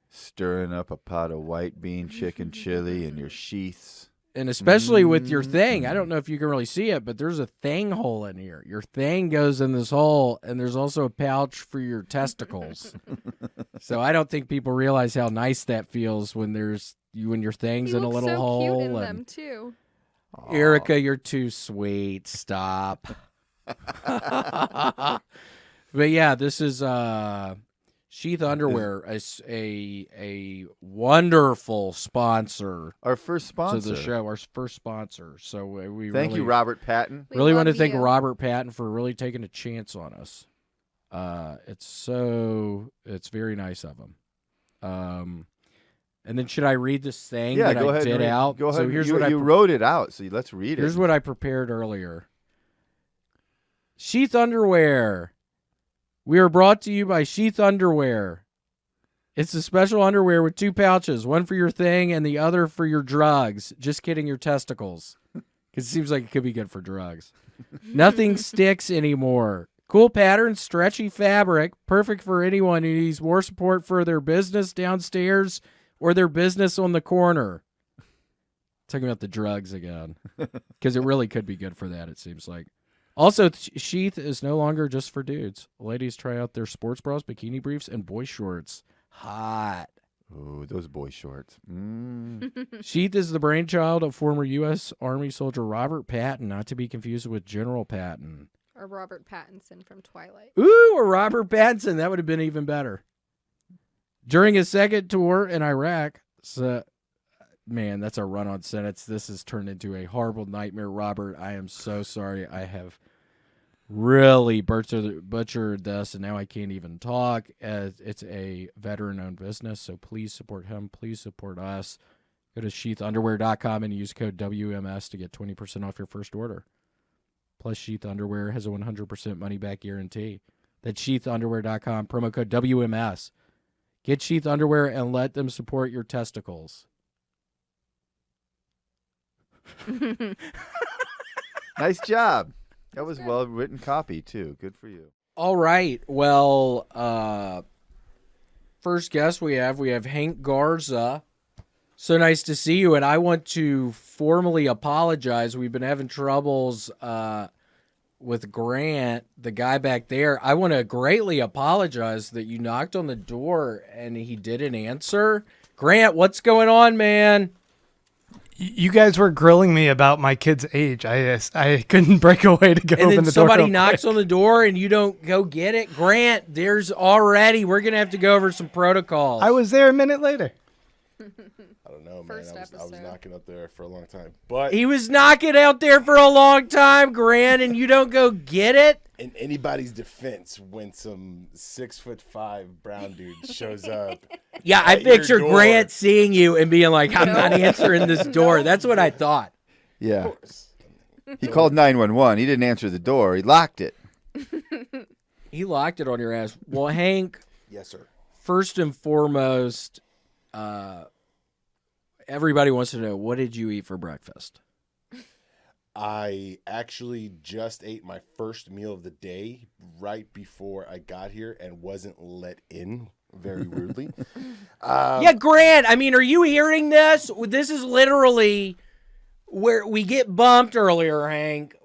stirring up a pot of white bean chicken chili in your sheaths. And especially with your thing, I don't know if you can really see it, but there's a thing hole in here. Your thing goes in this hole, and there's also a pouch for your testicles. So I don't think people realize how nice that feels when your thing's You in a look little so hole. cute in and- them too. Erica, you're too sweet. Stop. But yeah, this is Sheath Underwear, a wonderful sponsor Our first sponsor to the show, our first sponsor. So we Thank you, Robert Patton. We really want to love thank you. Robert Patton for really taking a chance on us. It's very nice of him. And then should I read this thing Yeah, that go I ahead. did out? Go ahead. So here's you, what you wrote it out, so let's read it. Here's what I prepared earlier. Sheath Underwear. We are brought to you by Sheath Underwear. It's a special underwear with 2 pouches, one for your thing and the other for your drugs. Just kidding, your testicles. Because it seems like it could be good for drugs. Nothing sticks anymore. Cool pattern, stretchy fabric, perfect for anyone who needs more support for their business downstairs or their business on the corner. Talking about the drugs again. Because it really could be good for that, it seems like. Also, Sheath is no longer just for dudes. Ladies, try out their sports bras, bikini briefs, and boy shorts. Hot. Ooh, those boy shorts. Sheath is the brainchild of former U.S. Army soldier Robert Patton, not to be confused with General Patton. Or Robert Pattinson from Twilight. Ooh, or Robert Pattinson. That would have been even better. During his second tour in Iraq, man, that's a run-on sentence. This has turned into a horrible nightmare, Robert. I am so sorry. I have really butchered this, and now I can't even talk. It's a veteran-owned business, so please support him. Please support us. Go to sheathunderwear.com and use code WMS to get 20% off your first order. Plus, Sheath Underwear has a 100% money-back guarantee. That's sheathunderwear.com, promo code WMS. Get Sheath Underwear and let them support your testicles. Nice job. That was well-written copy, too. Good for you. All right. Well, first guest we have Hank Garza. So nice to see you, and I want to formally apologize. We've been having troubles with Grant, the guy back there. I want to greatly apologize that you knocked on the door and he didn't answer. Grant, what's going on, man? You guys were grilling me about my kid's age. I couldn't break away to go And open then the door. somebody real knocks quick. on the door and you don't go get it. Grant, we're going to have to go over some protocols. I was there a minute later. I don't know, man. First I was episode. knocking up there for a long time. But He was knocking out there for a long time, Grant, and you don't go get it? in anybody's defense, when some 6'5" brown dude shows up, Yeah, I at your picture door, Grant seeing you and being like, I'm not answering this door. That's what I thought. Yeah. of course. He called 911. He didn't answer the door. He locked it. He locked it on your ass. Well, Hank, Yes, sir. first and foremost, everybody wants to know, what did you eat for breakfast? I actually just ate my first meal of the day right before I got here and wasn't let in, very rudely. Yeah, Grant, I mean, are you hearing this? This is literally where we get bumped earlier, Hank.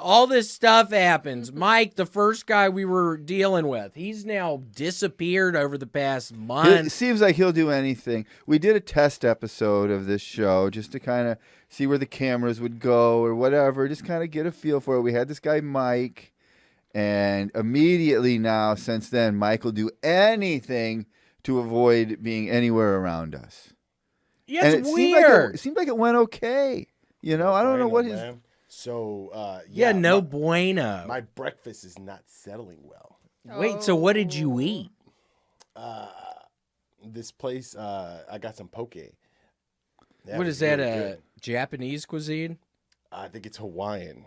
All this stuff happens. Mike, the first guy we were dealing with, he's now disappeared over the past It month. seems like he'll do anything. We did a test episode of this show just to kind of see where the cameras would go or whatever, just kind of get a feel for it. We had this guy, Mike, and immediately now, since then, Mike will do anything to avoid being anywhere around us. Yeah, And it's it weird. seemed like it went okay. You know, I don't know what his... Man. So, Yeah, no my, bueno. my breakfast is not settling well. Wait, so what did you eat? This place, I got some poke. That What was is that, really good. Japanese cuisine? I think it's Hawaiian.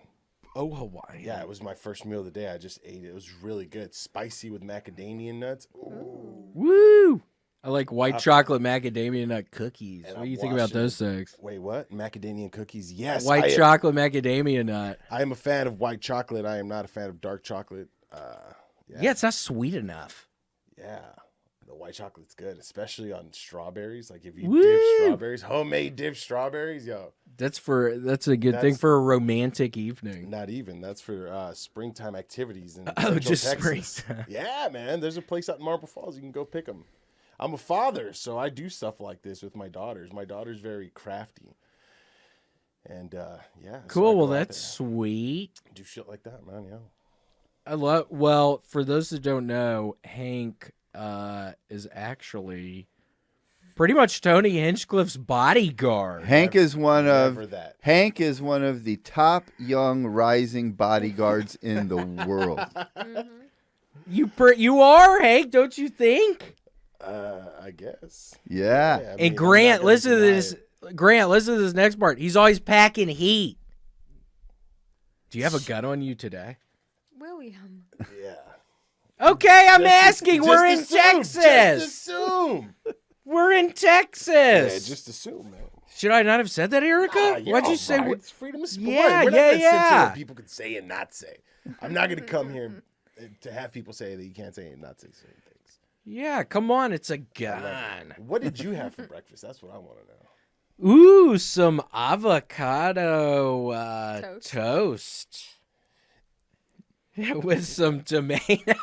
Oh, Hawaii. Yeah, it was my first meal of the day. I just ate it. It was really good. Spicy with macadamia nuts. Ooh. Woo! I like white chocolate macadamia nut cookies. And What do I'm you think about washing those things? Wait, what? Macadamia cookies? Yes. White I am- chocolate macadamia nut. I am a fan of white chocolate. I am not a fan of dark chocolate. Yeah, it's not sweet enough. Yeah. The white chocolate's good, especially on strawberries. Like if you Woo! dip strawberries, homemade dip strawberries, yo. That's a good thing That's- for a romantic evening. Not even. That's for springtime activities in Oh, Central just Texas. springtime. Yeah, man. There's a place out in Marble Falls. You can go pick them. I'm a father, so I do stuff like this with my daughters. My daughter's very crafty. And yeah. so I Cool. go Well, out that's sweet. there, do shit like that, man. Yeah. Well, for those that don't know, Hank is actually pretty much Tony Hinchcliffe's bodyguard. Hank is one Never of that. Hank is one of the top young rising bodyguards in the world. You are, Hank, don't you think? I guess. Yeah. I mean, And I'm Grant, not gonna listen to deny this. it. Grant, listen to this next part. He's always packing heat. Do you have a gun on you today? William. Yeah. Okay, I'm Just asking. We're in assume, Texas. Just assume. We're in Yeah, Texas. just assume, man. Should I not have said that, Erica? Yeah, Why'd you say? right. It's freedom of speech. Yeah, We're not yeah, gonna censor yeah. what people can say and not say. I'm not going to come here to have people say that you can't say and not say certain things. Yeah, come on, it's a gun. What did you have for breakfast? That's what I want to know. Ooh, some avocado toast. With some tomato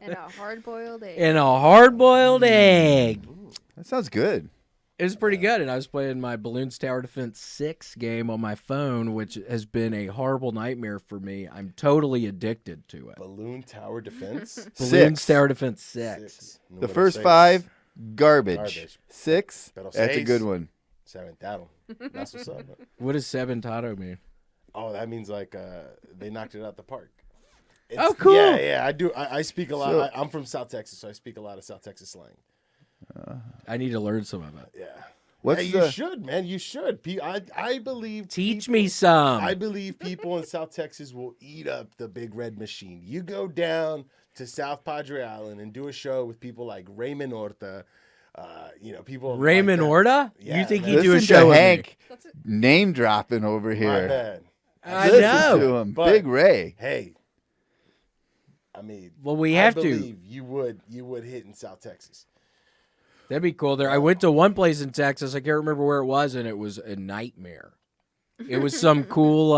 And a hard-boiled egg. and a hard-boiled egg. That sounds good. It was pretty good, and I was playing my Balloons Tower Defense 6 game on my phone, which has been a horrible nightmare for me. I'm totally addicted to it. Balloon Tower Defense? Balloons 6. Tower Defense 6. The Número first seis. 5, garbage. Garbage. 6, Pero that's a seis. good one. Seventado. That's what's up. Man. What does Seventado mean? Oh, that means like they knocked it out the park. Oh, cool. Yeah. I do. I speak a lot. So- I'm from South Texas, so I speak a lot of South Texas slang. I need to learn some of it. Yeah. What's yeah, you the should, man. You should. I believe. Teach people- me some. I believe people in South Texas will eat up the Big Red Machine. You go down to South Padre Island and do a show with people like Raymond Horta. People. Raymond like that. Horta? Yeah, You think man. he'd do a Listen show to with Hank me? name dropping over My here. bad. I Listen know. to him. But- Big Ray. Hey. I mean, Well, we have I to. believe you would hit in South Texas. That'd be cool. There, I went to one place in Texas. I can't remember where it was, and it was a nightmare. It was some cool.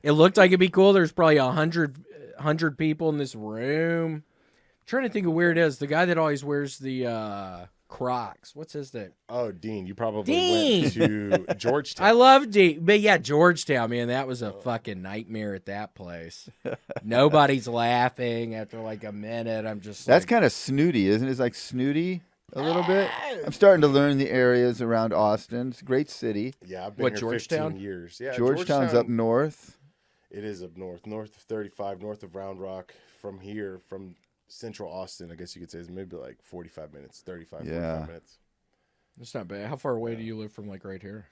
It looked like it'd be cool. There's probably 100 people in this room. I'm trying to think of where it is. The guy that always wears the Crocs. What's his name? Oh, Dean, you probably Dean. went to Georgetown. I love but yeah, Georgetown, man, that was a fucking nightmare at that place. Nobody's laughing after like a minute. I'm just That's like, kind of snooty, isn't it? It's like snooty a little bit. I'm starting to learn the areas around Austin. It's a great city. Yeah, I've been What, here Georgetown? 15 years. Yeah, Georgetown's up north. It is up north of 35, north of Round Rock. From here, from central Austin, I guess you could say, is maybe like 45 minutes, 35, Yeah. 45 minutes. it's not bad. How far away do you live from like right here?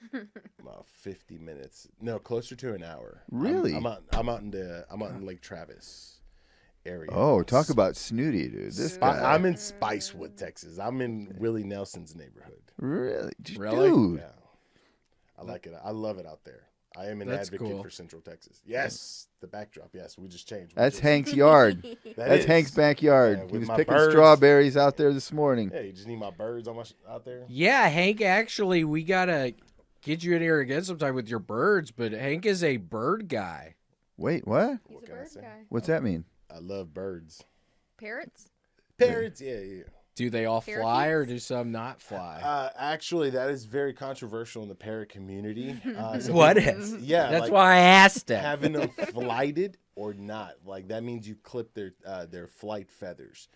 About 50 minutes. No, closer to an hour. Really? I'm out in Lake Travis area. Oh, talk about snooty, dude. This guy. I'm in Spicewood, Texas. I'm in Willie Nelson's neighborhood. Really? Really? Dude. Yeah. I like it. I love it out there. I am an That's advocate cool. for Central Texas. Yes, the backdrop. Yes, we just changed. That's Hank's yard. That That's is. Hank's backyard. Yeah, He with was my picking birds. strawberries out there this morning. Hey, you just need my birds out there. Yeah, Hank, actually, we got to get you in here again sometime with your birds, but Hank is a bird guy. Wait, what? He's What a can I bird say? guy. What's that mean? I love birds. Parrots? Parrots, yeah. Do they all fly or Parakeets? do some not fly? Actually, that is very controversial in the parrot community. What people- is? Yeah, That's like why I asked it. having them flighted or not. Like that means you clip their flight feathers.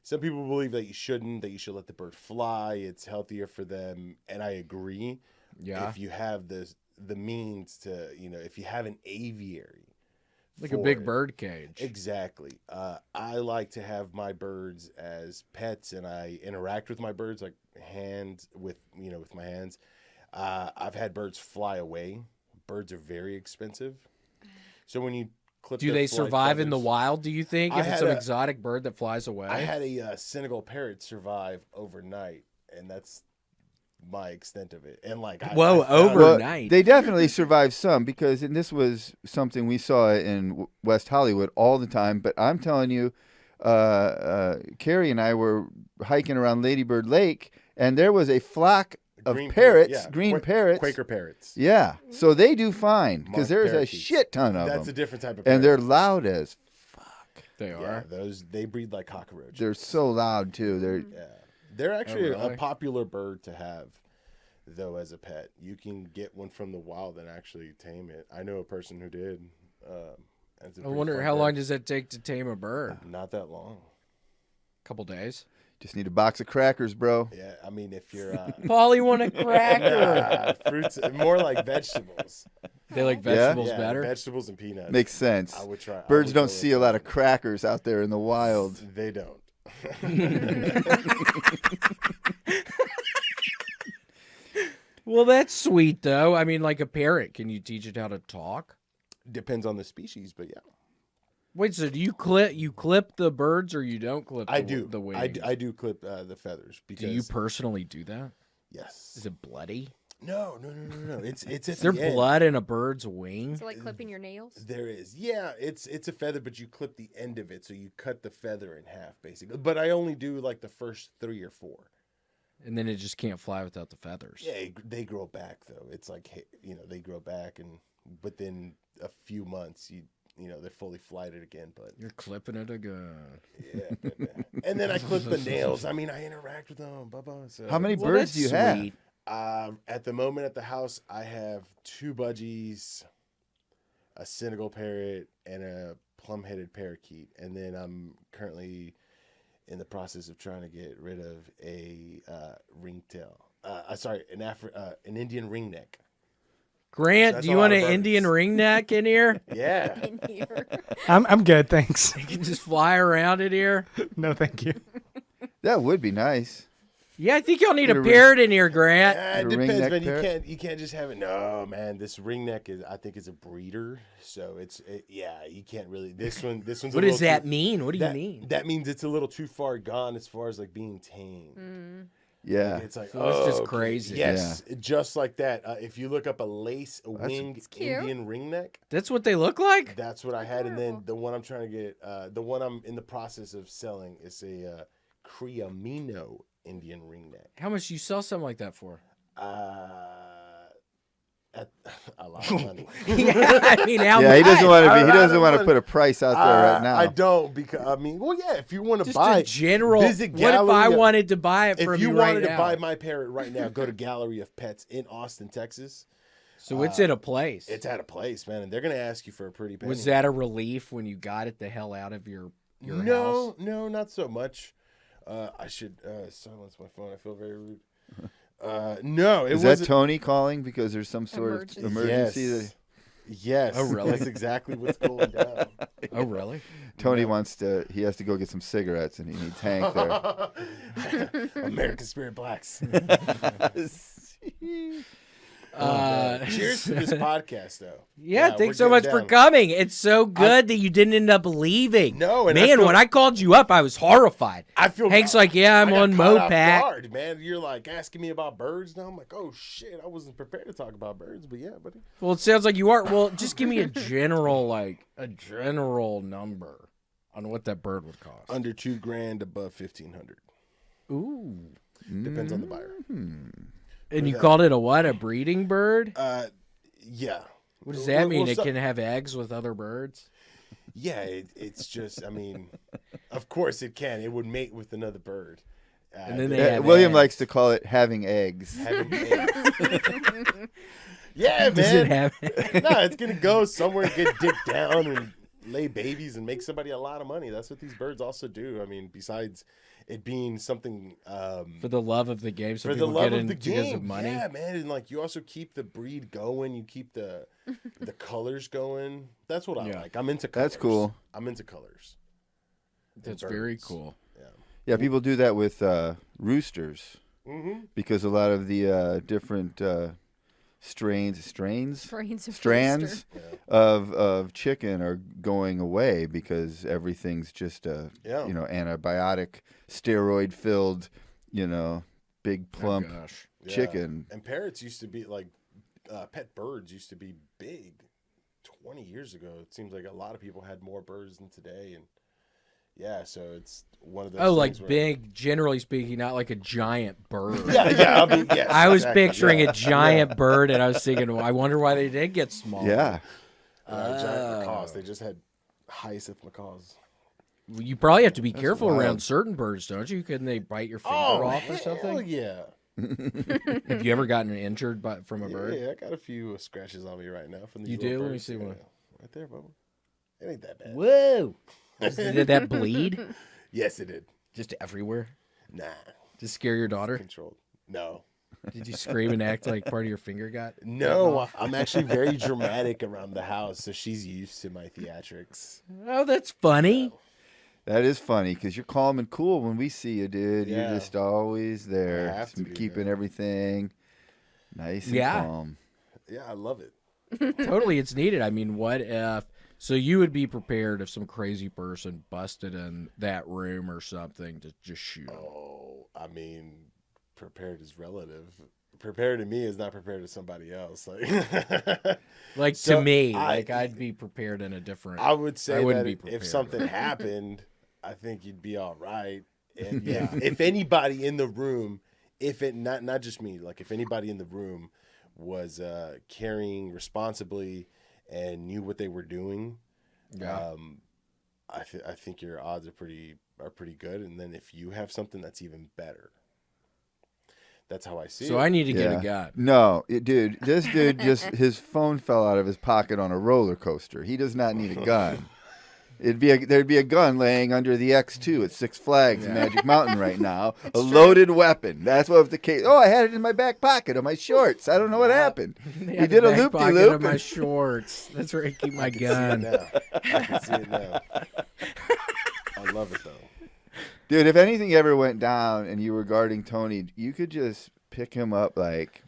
Some people believe that you shouldn't. That you should let the bird fly. It's healthier for them, and I agree. Yeah. If you have the means to, if you have an aviary. Like a for big it. bird cage. Exactly. I like to have my birds as pets, and I interact with my birds with my hands. I've had birds fly away. Birds are very expensive, so when you clip, Do their they flight survive in the feathers- wild, do you think? I If it's had an a- exotic bird that flies away? I had a Senegal parrot survive overnight, and that's my extent of it. And like, Whoa, I found- Well, overnight. they definitely survived some because, and this was something we saw in West Hollywood all the time. But I'm telling you, Carrie and I were hiking around Lady Bird Lake, and there was a flock of Green parrots, parrot, yeah, green parrots. Quaker parrots. Yeah, so they do fine because Marked there's a parakeets. shit ton of That's a them, different type of parrot. and they're loud as. They yeah, are. they breed like cockroaches. They're so loud too. They're Yeah, they're actually really? a popular bird to have. though, as a pet. You can get one from the wild and actually tame it. I know a person who did. I wonder how long does it take to tame a bird? Not that long. Couple days. Just need a box of crackers, bro. Yeah, I mean, if you're Paulie want a cracker. fruits, more like vegetables. They like vegetables Yeah, better. vegetables and peanuts. Makes sense. I would try. Birds don't see a lot of crackers out there in the wild. They don't. Well, that's sweet though. I mean, like a parrot. Can you teach it how to talk? Depends on the species, but yeah. Wait, so do you clip the birds or you don't clip? I the, do. The wings? I do clip the feathers because. Do you personally do that? Yes. Is it bloody? No. It's at Is there the end. blood in a bird's wing? So like clipping your nails. There is. Yeah, it's a feather, but you clip the end of it, so you cut the feather in half, basically. But I only do like the first 3 or 4. And then it just can't fly without the feathers. Yeah, they grow back though. It's like they grow back, and within a few months, they're fully flighted again. But You're clipping it again. yeah, and then I clip the nails. I mean, I interact with them. So. How many Well, birds that's do you have? sweet. At the moment at the house, I have 2 budgies, a Senegal parrot, and a plum-headed parakeet. And then I'm currently in the process of trying to get rid of a ringtail. An Indian ringneck. Grant, That's do a you lot want of an birds. Indian ringneck in here? Yeah. In here. I'm good, thanks. You can just fly around in here. No, thank you. That would be nice. Yeah, I think y'all need Get a a parrot in here, Grant. It A depends, ringneck man. parrot? You can't just have it. No, man. This ringneck is a breeder, so you can't really. This one's. What does that mean? What do you mean? That means it's a little too far gone as far as like being tamed. Yeah. It's like, So it's just okay. crazy. Yes, just like that. If you look up a winged cute. Indian ringneck, That's what they look like? that's what I had. And then the one I'm trying to get, the one I'm in the process of selling is a Criamino Indian ringneck. How much do you sell something like that for? At a lot of money. Yeah, I mean, how Yeah, he doesn't much? want to be. He I doesn't don't want to want- put a price out there right now. I don't because well, yeah. If you want to Just buy a general. visit What if I Gallery of- wanted to buy it if from you you wanted right to now? buy my parrot right now, go to Gallery of Pets in Austin, Texas. So it's in a place. It's at a place, man, and they're gonna ask you for a pretty penny. Was that a relief when you got it the hell out of your house? No, not so much. I should silence my phone. I feel very rude. No, it Is was that Tony calling because there's some sort of emergency? Yes. That Yes. Oh, really? That's exactly what's going down. Oh, really? Tony wants to. He has to go get some cigarettes, and he needs Hank there. American Spirit Blacks. Cheers to this podcast, though. Yeah, we're thanks so much getting for down. coming. It's so good that you didn't end up leaving. No, and I man, feel- when I called you up, I was horrified. I feel Hank's like, yeah, I'm I got on caught off Mopac. guard, man. You're like asking me about birds now. I'm like, oh shit, I wasn't prepared to talk about birds, but yeah, buddy. Well, it sounds like you are. Well, just give me a general number on what that bird would cost. Under $2,000, above 1,500. Ooh. Depends on the buyer. And you called it a what? A breeding bird? Yeah. What does that mean? Well, It can have eggs with other birds? Yeah, it's just. I mean, of course it can. It would mate with another bird. And then they have William eggs. likes to call it having eggs. having eggs. Yeah, Does it man. have? No, it's gonna go somewhere, get dipped down, and lay babies, and make somebody a lot of money. That's what these birds also do. I mean, besides it being something For the love of the game, so for the people love get of in the because game. of money. Yeah, man, and like you also keep the breed going. You keep the colors going. That's what I Yeah. like. I'm into colors. That's cool. I'm into colors. That's And very birds. cool. Yeah, people do that with roosters Mm-hmm. because a lot of the different strands Strands of strands rooster. of chicken are going away because everything's just Yeah. antibiotic, steroid filled, big plump Oh, gosh. Yeah. chicken. And parrots used to be like pet birds used to be big 20 years ago. It seems like a lot of people had more birds than today, and yeah, so it's one of those. Oh, like things where- big, generally speaking, not like a giant bird. Yeah. I mean, yes, I was exactly, picturing yeah. a giant bird, and I was thinking, well, I wonder why they did get small. Yeah. Giant macaws. They just had hyacinth macaws. You probably have to be careful wild. around certain birds, don't you? Couldn't they bite your finger off or something? Yeah. Have you ever gotten injured from a bird? Yeah, I got a few scratches on me right now from these You little do? Let me birds. see one. Right there, Bubba. It ain't that bad. Whoa! Did that bleed? Yes, it did. Just everywhere? Nah, Just scare your daughter? controlled. No. Did you scream and act like part of your finger got? No, I'm actually very dramatic around the house, so she's used to my theatrics. Oh, that's funny. That is funny because you're calm and cool when we see you, dude. Yeah. You're just always there, I have to be, keeping man. everything nice and Yeah. calm. Yeah, I love it. Totally, it's needed. I mean, what if? So you would be prepared if some crazy person busted in that room or something to just shoot 'em. Oh, I mean, prepared is relative. Prepared to me is not prepared to somebody else. Like, Like So to me, I- like I'd be prepared in a different. I would say wouldn't that be prepared. if something happened, I think you'd be all right. And Yeah. if anybody in the room, if it not just me, like if anybody in the room was carrying responsibly and knew what they were doing, Yeah. I think your odds are pretty good. And then if you have something, that's even better. That's how I see So it. I need to get Yeah. a gun. No, dude, this dude just his phone fell out of his pocket on a roller coaster. He does not need a gun. There'd be a gun laying under the X2 at Six Flags Magic Mountain right now, a loaded weapon. That's what the case. Oh, I had it in my back pocket of my shorts. I don't know what happened. They He had did the a back loop de pocket loop. of my shorts. That's where I keep my I can gun. see it now. I can see it now. I love it though. Dude, if anything ever went down and you were guarding Tony, you could just pick him up like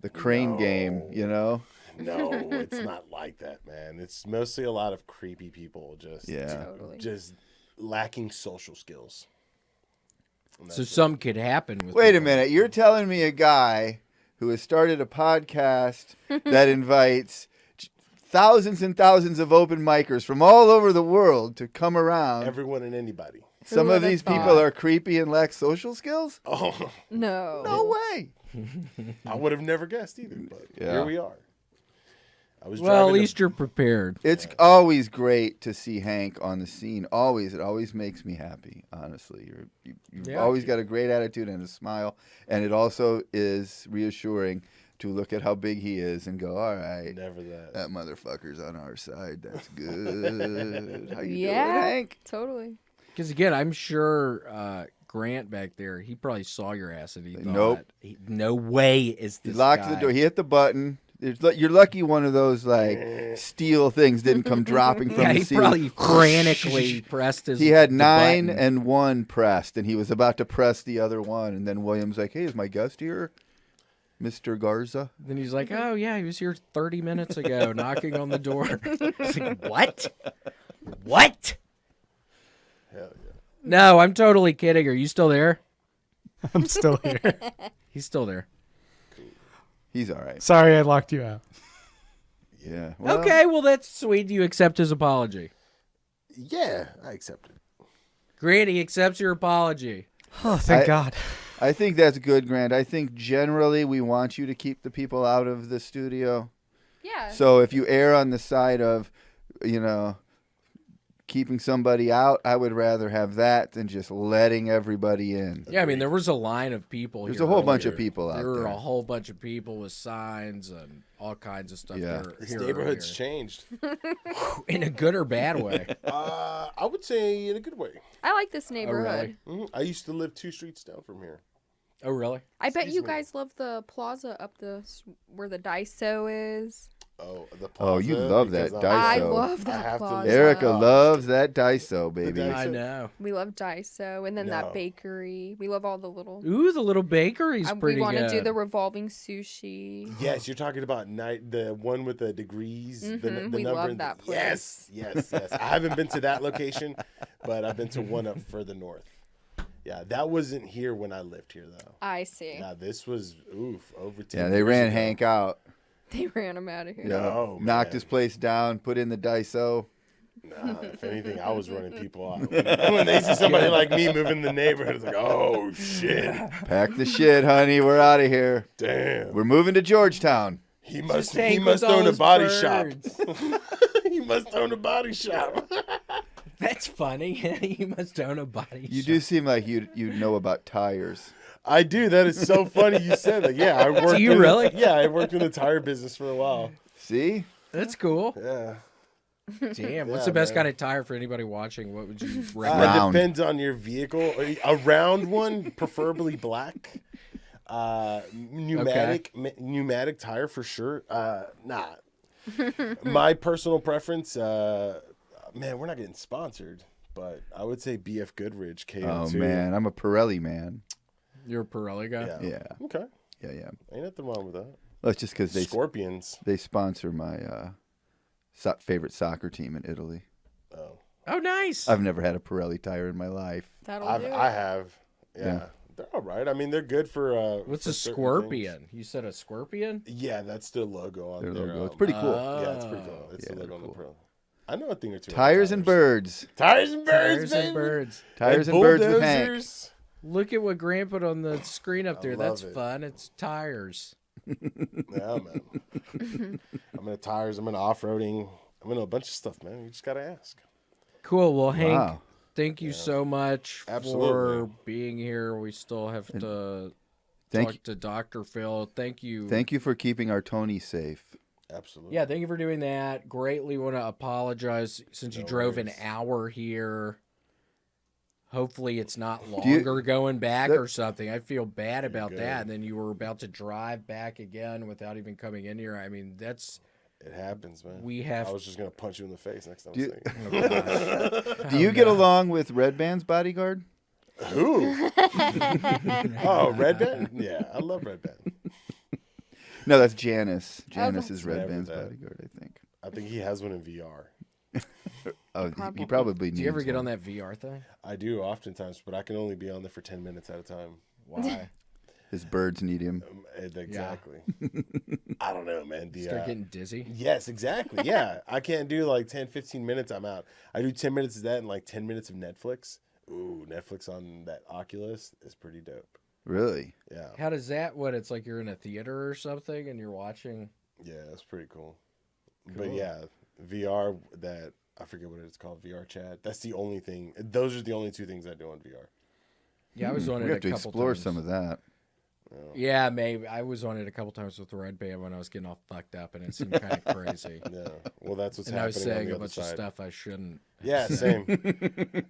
the crane game, you know? No, it's not like that, man. It's mostly a lot of creepy people Yeah. Totally. just lacking social skills. And So that's it. something could happen with. Wait a people. minute. You're telling me a guy who has started a podcast that invites thousands and thousands of open micers from all over the world to come around. Everyone and anybody. Some Who of would've these people thought? are creepy and lack social skills? Oh, No. No way. I would have never guessed either, but Yeah. here we are. I was Well, at driving least you're prepared. It's always great to see Hank on the scene. Always. It always makes me happy, honestly. You've Yeah. always got a great attitude and a smile. And it also is reassuring to look at how big he is and go, all right, never that. that motherfucker's on our side. That's good. How you Yeah. doing, Hank? Totally. Because again, I'm sure Grant back there, he probably saw your ass and he thought, Nope. no way is He this locked guy. the door. He hit the button. You're lucky one of those like steel things didn't come dropping from Yeah, the he ceiling. probably frantically pressed his. He had the 9 button. and 1 pressed, and he was about to press the other one, and then William's like, "Hey, is my guest here, Mr. Garza?" Then he's like, "Oh yeah, he was here 30 minutes ago, knocking on the door." It's like, what? What? Hell yeah. No, I'm totally kidding. Are you still there? I'm still here. He's still there. He's all right. Sorry, I locked you out. Yeah. Well, Okay, well that's sweet. You accept his apology. Yeah, I accept it. Grant, he accepts your apology. Oh, thank I- God. I think that's good, Grant. I think generally we want you to keep the people out of the studio. Yeah. So if you err on the side of, keeping somebody out, I would rather have that than just letting everybody in. Yeah, I mean there was a line of people. There's here a whole bunch of earlier. people out There were there. a whole bunch of people with signs and all kinds of stuff. Yeah. there- This here neighborhood's earlier. changed. In a good or bad way. I would say in a good way. I like this neighborhood. I used to live 2 streets down from here. Oh really? I bet Excuse you me. guys love the plaza up where the Daiso is. Oh, the Oh, you plaza, love that because Daiso. I So, love I that have to plaza. live- Erica Oh. loves that Daiso, baby. Daiso. I know. We love Daiso, and then No. that bakery. We love all the little. Ooh, the little bakery's pretty we want to good. do the revolving sushi. Yes, you're talking about the one with the degrees. The we number love and that place. Yes. I haven't been to that location, but I've been to one up further north. Yeah, that wasn't here when I lived here though. I see. Yeah, this was over 10 Yeah, they years ran ago. Hank out. They ran him out of here. Yeah. No, Knocked man. his place down, put in the Daiso. Nah, if anything, I was running people out. When they see somebody like me moving the neighborhood, it's like, oh shit, Pack the shit, honey. We're out of here. damn. We're moving to Georgetown. He Just must Hank with all own a his body birds. shop. He must own a body shop. That's funny. You must own a body You shop. do seem like you know about tires. I do. That is so funny you said that. Yeah, I worked. you really? Yeah, I worked in the tire business for a while. See? That's cool. Yeah. Damn. What's Yeah, the best man. kind of tire for anybody watching? What would you recommend? Round. Depends on your vehicle. A round one, preferably black. Pneumatic tire for sure. Nah. My personal preference. Man, we're not getting sponsored, but I would say BF Goodrich KO2. Oh man, I'm a Pirelli man. You're a Pirelli guy? Yeah. Yeah. Okay. Yeah. Ain't nothing wrong with that. Well, it's just because Scorpions. they sponsor my favorite soccer team in Italy. Oh. Oh, nice. I've never had a Pirelli tire in my life. That'll do I it. have. Yeah. Yeah. They're all right. I mean, they're good for. What's for a certain scorpion? things. You said a scorpion? Yeah, that's their logo on Their their logo. It's pretty cool. Yeah, it's pretty cool. It's Yeah, the logo they're on the cool. pro. I know a thing or two. about Tires and birds. Tires and birds, Tires baby. and birds. Tires and birds with Hank. bulldozers. Look at what Grant put on the screen up there. love That's it. fun. It's tires. Yeah, man. I'm into tires. I'm into off-roading. I'm into a bunch of stuff, man. You just gotta ask. Cool. Well, Hank, Wow. thank you so much for Absolutely. being here. We still have to Thank talk to Dr. Phil. Thank you. Thank you for keeping our Tony safe. Absolutely. Yeah, thank you for doing that. Greatly want to apologize since you No drove an worries. hour here. Hopefully it's not Do you- longer going back that- or something. I feel bad about good. that. And then you were about to drive back again without even coming in here. I mean, that's It happens, man. we have. I was just gonna punch you in the face next time. Do you- I see you. Do you get along with Redban's bodyguard? Who? Oh, Red Band? Yeah, I love Red Band. No, that's Janice. Janice is Never Redban's that. bodyguard, I think. I think he has one in VR. Oh, Probably. he probably needs Do you ever get one. on that VR thing? I do oftentimes, but I can only be on there for 10 minutes at a time. Why? His birds need him. Exactly. I don't know, man. Start getting dizzy. Yes, exactly. Yeah. I can't do like 10, 15 minutes. I'm out. I do 10 minutes of that and like 10 minutes of Netflix. Ooh, Netflix on that Oculus is pretty dope. Really? Yeah. How does that? What? It's like you're in a theater or something and you're watching. Yeah, that's pretty cool. But yeah, VR, that, I forget what it's called, VR chat. That's the only thing. Those are the only two things I do on VR. Yeah, I was on We it have a to couple explore times. some of that. Yeah, maybe I was on it a couple times with the Red Band when I was getting all fucked up, and it seemed kind of crazy. Yeah. Well, that's what's And I was happening on saying the a other bunch of side. stuff I shouldn't. Yeah, same.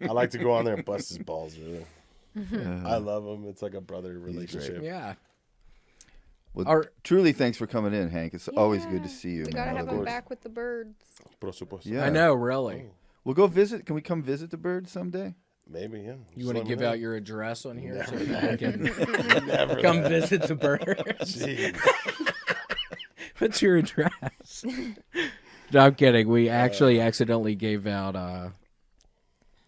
I like to go on there and bust his balls, really. Mm-hmm. I love him. It's like a brother relationship. Yeah. Well, Our- truly, thanks for coming in, Hank. It's always good to see you. We man. gotta I have love him it. back with the birds. Por supuesto. Yeah. I know, really. We'll go visit. Can we come visit the birds someday? Maybe, yeah. You want to Just let give me know. out your address on here so Never people can Never come that. visit the birds? Jeez. What's your address? No, I'm kidding. We actually accidentally gave out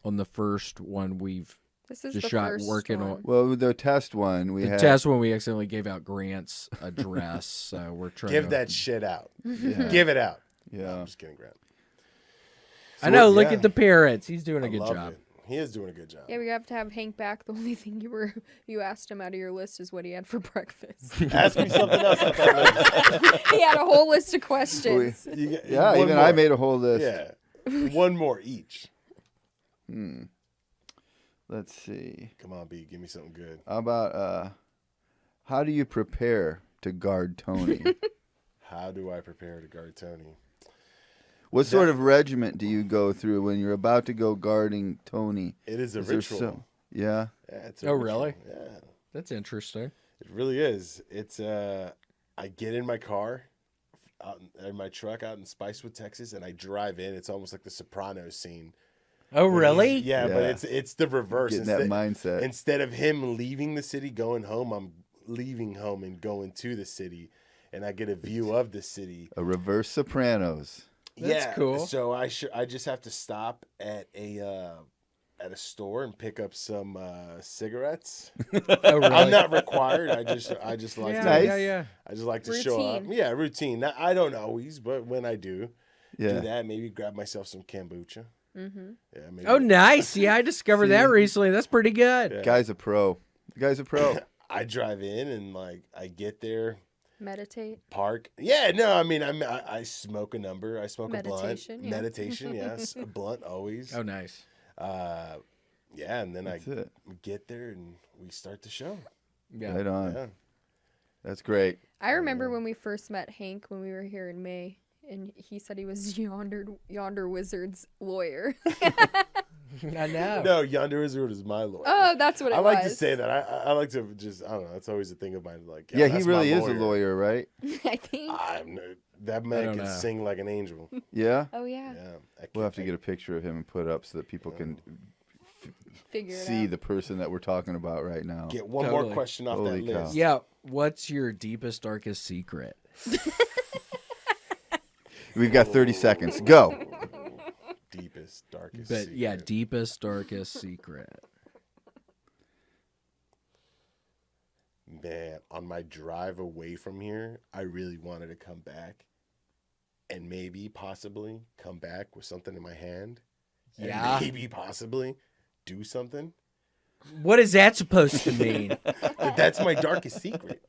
on the first one we've This is just the shot first working one. on. Well, with the test one, we The had. test one we accidentally gave out Grant's address, so we're trying Give to that shit out. Yeah. Give it out. No, Yeah. I'm just kidding, Grant. I know. Look yeah. at the parents. He's doing a I good love job. it. He is doing a good job. Yeah, we have to have Hank back. The only thing you asked him out of your list is what he had for breakfast. Ask me something else out that list. He had a whole list of questions. You get- Yeah, one even more. I made a whole list. Yeah. One more each. Let's see. Come on, B. Give me something good. How about how do you prepare to guard Tony? How do I prepare to guard Tony? What sort of regiment do you go through when you're about to go guarding Tony? It is a Is there ritual. Yeah. Yeah, it's a Oh, ritual. really? Yeah. That's interesting. It really is. It's I get in my car, out in my truck out in Spicewood, Texas, and I drive in. It's almost like the Sopranos scene. Oh, really? Yeah, but Yeah. it's the reverse. Getting that mindset. Instead of him leaving the city, going home, I'm leaving home and going to the city, and I get a view of the city. A reverse Sopranos. That's cool. So I just have to stop at a store and pick up some cigarettes. Oh, really? I'm not required. I just like Yeah, to. Nice. yeah. I just like to show up. Routine. Yeah, routine. Now, I don't always, but when I do Yeah. that, maybe grab myself some kombucha. Mm-hmm. Yeah, maybe. Oh, nice. Yeah, I discovered that recently. That's pretty good. Yeah. Guy's a pro. The guy's a pro. I drive in and like I get there, Meditate. park. Yeah, no, I mean I smoke a number. I smoke Meditation, a blunt. yeah. Meditation, yes, a blunt always. Oh, nice. Yeah, and then That's I it. get there and we start the show. Yeah. Right on. Yeah. That's great. I remember when we first met Hank when we were here in May, and he said he was Yonder Wizard's lawyer. I know. No, Yonder Wizard is my lawyer. Oh, that's what it I was. like to say that. I like to just, I don't know. That's always a thing of mine. Like, Yeah, he that's really my is a lawyer, right? I think. That man can sing like an angel. Yeah? Oh, yeah. Yeah. We'll have to get a picture of him and put it up so that people can Figure it see out. the person that we're talking about right now. Get one Totally. more question off Holy that cow. list. Yeah. What's your deepest, darkest secret? We've got 30 seconds. Go. Deepest, darkest But secret. yeah, deepest, darkest secret. Man, on my drive away from here, I really wanted to come back and maybe, possibly, come back with something in my hand. And Yeah. maybe, possibly, do something. What is that supposed to mean? But that's my darkest secret.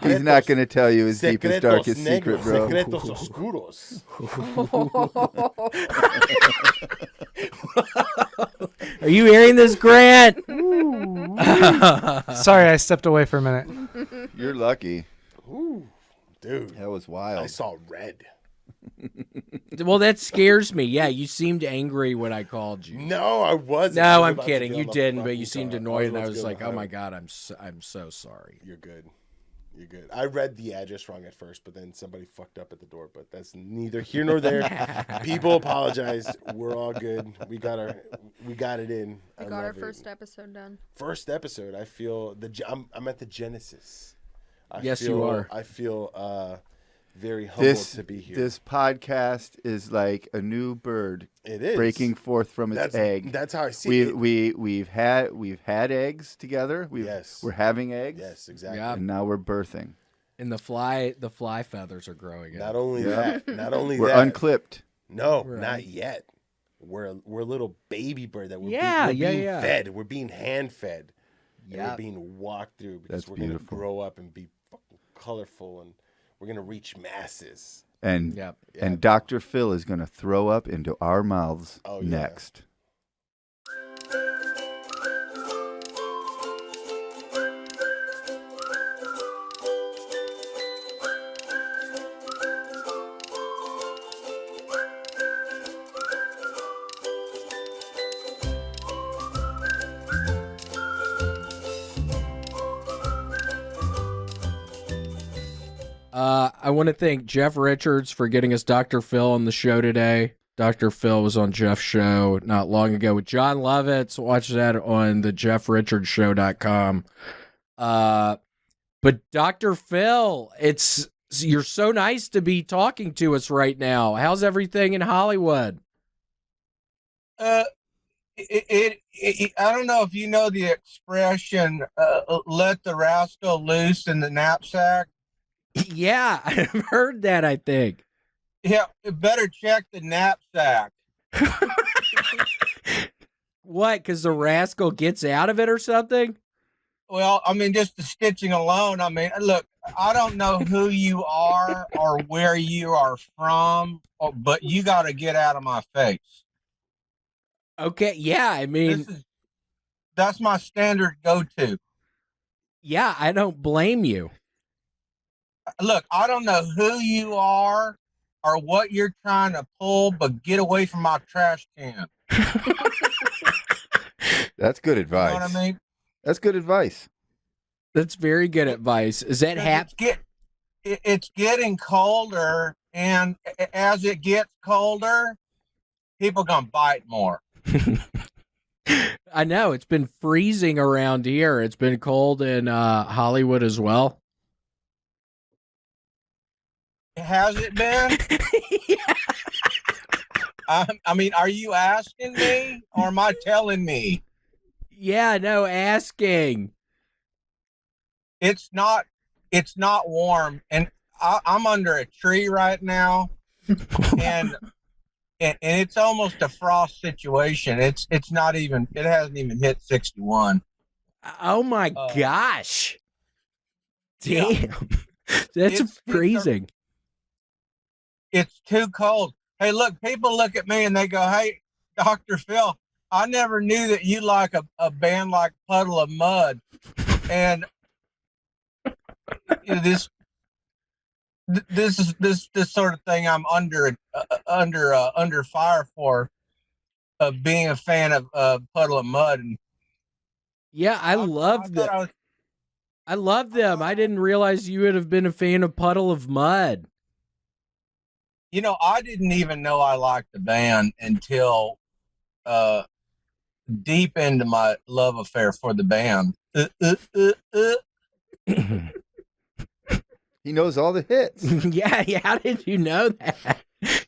He's not going to tell you his deepest, Secretos darkest negros, secret, bro. Secretos oscuros. Are you hearing this, Grant? Sorry, I stepped away for a minute. You're lucky. Ooh, dude, That was I wild. saw red. Well, that scares me. Yeah, you seemed angry when I called you. No, I wasn't. I No, was I'm about to kidding. get You on the didn't, but fucking you seemed car. annoyed, and I about to was get on like, the "Oh my highway. god, I'm so sorry." You're good. You're good. I read the address wrong at first, but then somebody fucked up at the door. But that's neither here nor there. People apologized. We're all good. We got it in. We I got our love it. first episode done. First episode. I feel I'm at the genesis. Yes, you are. I feel very humbled to be here. This podcast is like a new bird It is breaking forth from its egg. That's how I see it. We've had eggs together. Yes. We're having eggs. Yes, exactly. Yeah. And now we're birthing. And the fly feathers are growing Not out. only that. Not only We're that. unclipped. No, Right. not yet. We're a little baby bird that we're being yeah. fed. We're being hand fed. And Yeah. we're being walked through because That's we're going to beautiful. grow up and be fucking colorful and we're going to reach masses. And Yep. and Dr. Phil is going to throw up into our mouths Oh, yeah. next. I want to thank Jeff Richards for getting us Dr. Phil on the show today. Dr. Phil was on Jeff's show not long ago with John Lovitz. Watch that on the JeffRichardsShow.com. But Dr. Phil, you're so nice to be talking to us right now. How's everything in Hollywood? I don't know if you know the expression, let the rascal loose in the knapsack. Yeah, I've heard that, I think. Yeah, you better check the knapsack. What, because the rascal gets out of it or something? Well, I mean, just the stitching alone. I mean, look, I don't know who you are or where you are from, but you got to get out of my face. Okay, yeah, I mean, That's my standard go-to. yeah, I don't blame you. Look, I don't know who you are or what you're trying to pull, but get away from my trash can. That's good You advice. know what I mean? That's good advice. That's very good advice. Is that It's getting colder, and as it gets colder, people gonna bite more. I know it's been freezing around here. It's been cold in Hollywood as well. Has it been? I mean, are you asking me or am I telling me? Yeah, no, asking. It's not warm, and I'm under a tree right now, and it's almost a frost situation. It hasn't even hit 61. Oh my gosh. Damn. That's It's freezing. It's too cold. Hey, look, people look at me and they go, "Hey, Dr. Phil, I never knew that you like a band like Puddle of Mud." And you know, this sort of thing I'm under fire for, being a fan of Puddle of Mud. And Yeah, I love them. I love them. I didn't realize you would have been a fan of Puddle of Mud. You know, I didn't even know I liked the band until deep into my love affair for the band. He knows all the hits. Yeah, how did you know that?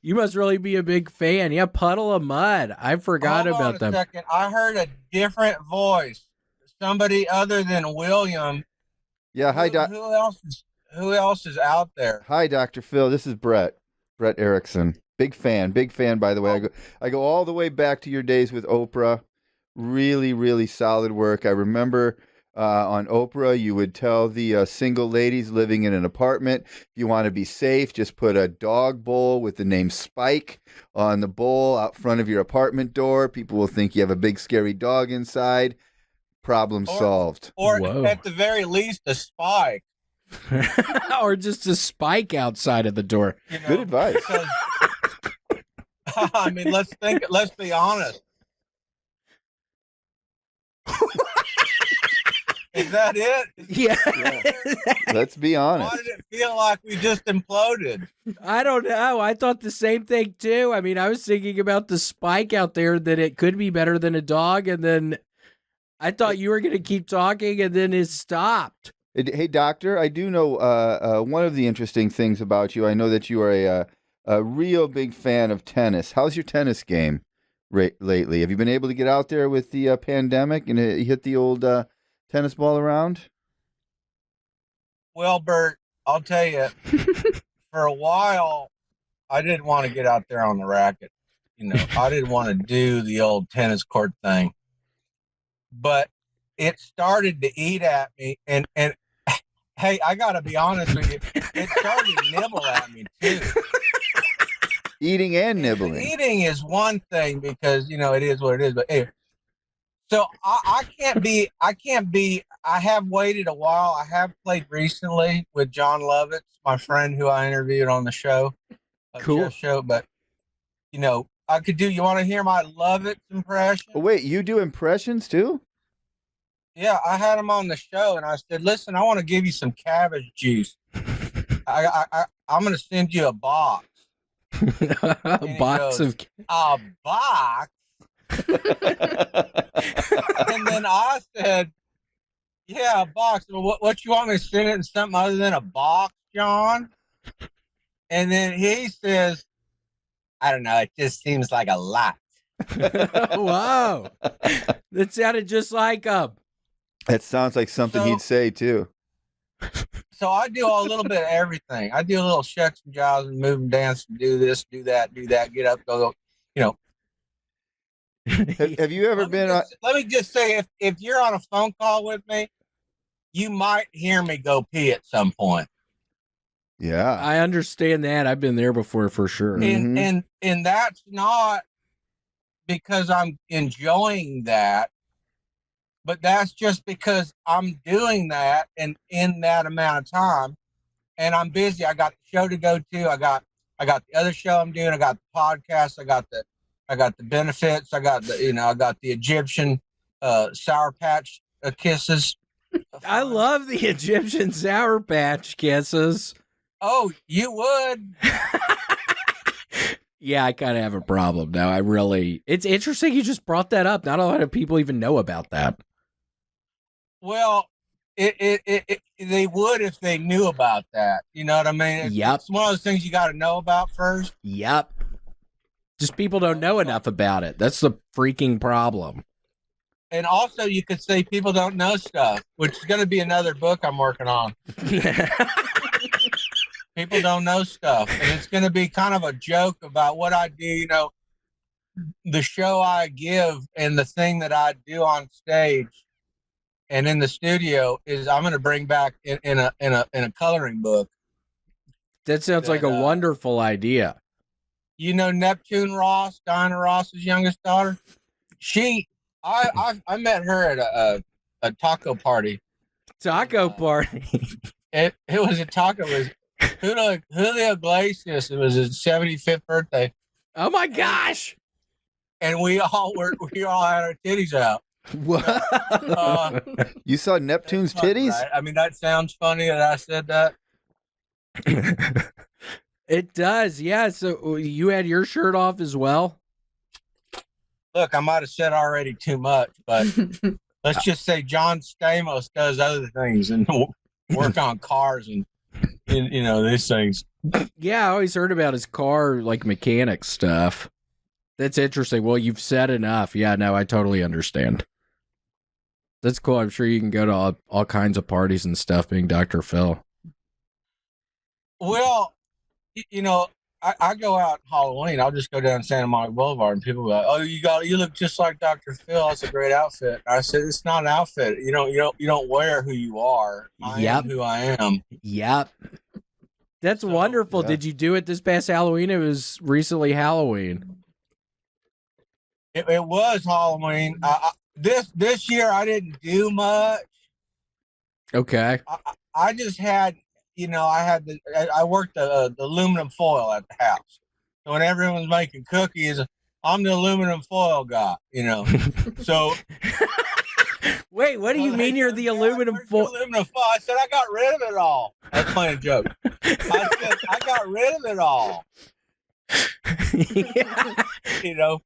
You must really be a big fan. Yeah, Puddle of Mud. I forgot Hold on about a them. second. I heard a different voice. Somebody other than William. Yeah, hi, Doc. Who else is out there? Hi, Dr. Phil. This is Brett Erickson. Big fan, by the way. I go all the way back to your days with Oprah. Really, really solid work. I remember on Oprah, you would tell the single ladies living in an apartment, if you want to be safe, just put a dog bowl with the name Spike on the bowl out front of your apartment door. People will think you have a big scary dog inside. Problem solved. Or Whoa. at the very least, a spike. Or just a spike outside of the door. You know, Good advice. Because, I mean, let's be honest. Is that it? Yeah. Let's be honest. Why did it feel like we just imploded? I don't know. I thought the same thing too. I mean, I was thinking about the spike out there, that it could be better than a dog, and then I thought you were going to keep talking, and then it stopped. Hey, doctor, I do know one of the interesting things about you. I know that you are a real big fan of tennis. How's your tennis game lately? Have you been able to get out there with the pandemic and hit the old tennis ball around? Well, Bert, I'll tell you, for a while, I didn't want to get out there on the racket. You know, I didn't want to do the old tennis court thing. But it started to eat at me, and hey, I gotta be honest with you, it started to nibble at me too. Eating and nibbling. Eating is one thing because you know it is what it is, but hey, so I can't be. I have waited a while. I have played recently with John Lovitz, my friend who I interviewed on the show. Cool show, but you know. I could do. You want to hear my Lovitz impression? Oh, wait, you do impressions too? Yeah, I had him on the show, and I said, "Listen, I want to give you some cabbage juice. I'm going to send you a box." A box goes, a box. And then I said, "Yeah, a box. Well, what you want me to send it in something other than a box, John?" And then he says, "I don't know. It just seems like a lot." Wow. That sounded just like him. That sounds like something he'd say too. So I do a little bit of everything. I do a little shucks and jives and move and dance and do this, do that, get up, go. You know. Have you ever been on? Let me just say, if you're on a phone call with me, you might hear me go pee at some point. Yeah, I understand that. I've been there before for sure. And that's not because I'm enjoying that, but that's just because I'm doing that and in that amount of time, and I'm busy. I got the show to go to. I got the other show I'm doing. I got the podcast. I got the benefits. I got the Egyptian Sour Patch Kisses. I love the Egyptian Sour Patch Kisses. Oh, you would. Yeah, I kind of have a problem now. It's interesting you just brought that up. Not a lot of people even know about that. Well, they would if they knew about that. You know what I mean? Yep. It's one of those things you got to know about first. Yep. Just people don't know enough about it. That's the freaking problem. And also, you could say people don't know stuff, which is going to be another book I'm working on. People don't know stuff, and it's going to be kind of a joke about what I do. You know, the show I give and the thing that I do on stage and in the studio is I'm going to bring back in a coloring book. That sounds like a wonderful idea. You know Neptune Ross, Diana Ross's youngest daughter. I met her at a taco party. Taco party. It was a taco. It was Julio Iglesias. It was his 75th birthday, Oh my gosh. and we all had our titties out. What? You saw Neptune's titties? Right? I mean, that sounds funny that I said that. It does, yeah. So you had your shirt off as well? Look, I might have said already too much, but let's just say John Stamos does other things and work on cars and these things. Yeah, I always heard about his car, like mechanic stuff. That's interesting. Well, you've said enough. Yeah, no, I totally understand. That's cool. I'm sure you can go to all kinds of parties and stuff being Dr. Phil. Well, I go out Halloween. I'll just go down Santa Monica Boulevard, and people are like, "Oh, you look just like Dr. Phil. That's a great outfit." I said, "It's not an outfit. You don't wear who you are. I am who I am." Yep. That's wonderful. yeah. Did you do it this past Halloween? It was recently Halloween. It was Halloween. This year I didn't do much. Okay. I just had, I worked the aluminum foil at the house. So when everyone's making cookies, I'm the aluminum foil guy, So Wait, what do you mean you're the aluminum foil? Aluminum foil. I said I got rid of it all. I was playing a joke. I said I got rid of it all. Yeah.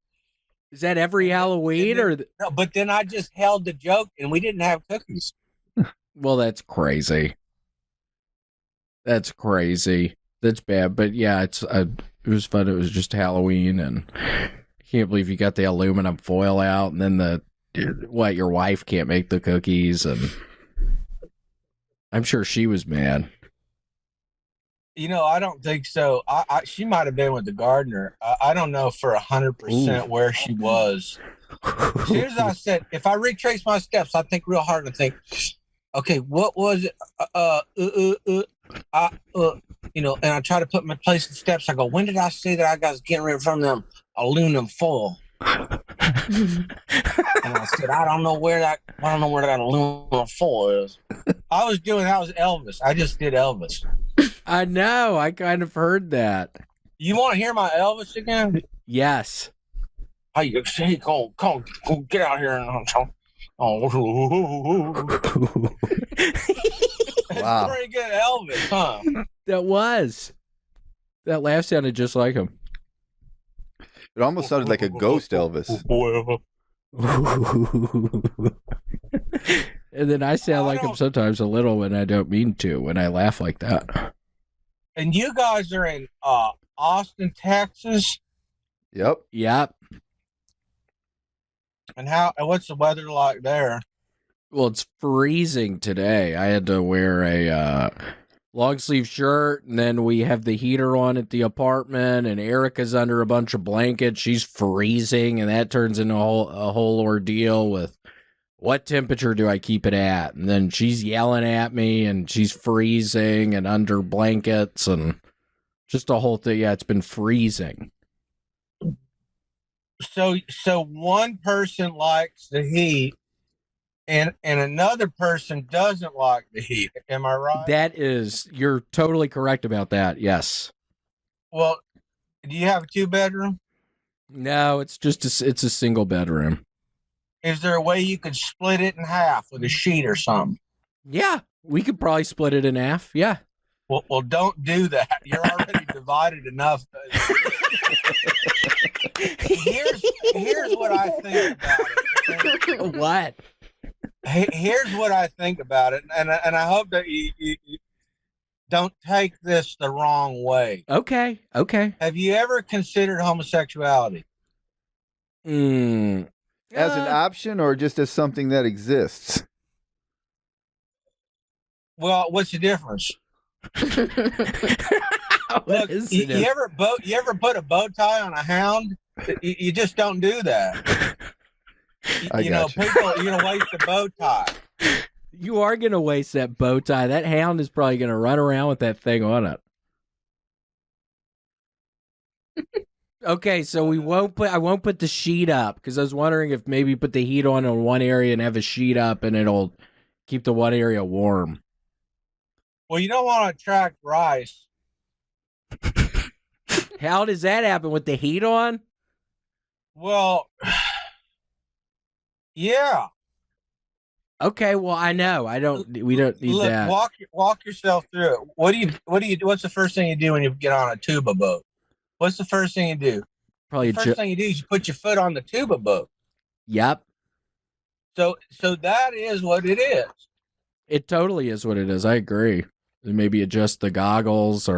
Is that every Halloween or? No, but then I just held the joke, and we didn't have cookies. Well, that's crazy. That's crazy. That's bad. But yeah, it was fun. It was just Halloween, and I can't believe you got the aluminum foil out, and then your wife can't make the cookies, and I'm sure she was mad. I don't think so. She might have been with the gardener. I don't know for 100% where she was. As soon as I said, if I retrace my steps, I think real hard and think, okay, what was it? And I try to put my place in steps. I go, when did I say that I was getting rid from them aluminum foil? And I said, I don't know where that aluminum foil is. That was Elvis. I just did Elvis. I know. I kind of heard that. You want to hear my Elvis again? Yes. Hey, come get out here and Wow. Pretty good Elvis, huh? That laugh sounded just like him. It almost sounded like a ghost Elvis. And then I sound like him sometimes a little when I don't mean to, when I laugh like that. And you guys are in Austin, Texas. Yep. Yep. And what's the weather like there? Well, it's freezing today. I had to wear a long sleeve shirt, and then we have the heater on at the apartment, and Erica's under a bunch of blankets. She's freezing, and that turns into a whole ordeal with what temperature do I keep it at? And then she's yelling at me, and she's freezing and under blankets, and just a whole thing. Yeah, it's been freezing. So one person likes the heat, and another person doesn't like the heat. Am I right? You're totally correct about that. Yes. Well, do you have a 2-bedroom? No, it's a single bedroom. Is there a way you could split it in half with a sheet or something? Yeah, we could probably split it in half. Yeah. Well, don't do that. You're already divided enough. Here's what I think about it. What? Here's what I think about it, and I hope that you don't take this the wrong way. Okay. Have you ever considered homosexuality? As an option or just as something that exists? Well, what's the difference? Look, you ever put a bow tie on a hound? You just don't do that. People, you're gonna waste the bow tie. You are gonna waste that bow tie. That hound is probably gonna run around with that thing on it. Okay, so I won't put the sheet up because I was wondering if maybe put the heat on one area and have a sheet up and it'll keep the one area warm. Well, you don't want to attract rice. How does that happen with the heat on? Well, yeah. Okay, well, I know. We don't need Look, that. walk yourself through it. What do you do? What's the first thing you do when you get on a tuba boat? What's the first thing you do? Probably The first thing you do is you put your foot on the tuba boat. Yep. So that is what it is. It totally is what it is. I agree. Maybe adjust the goggles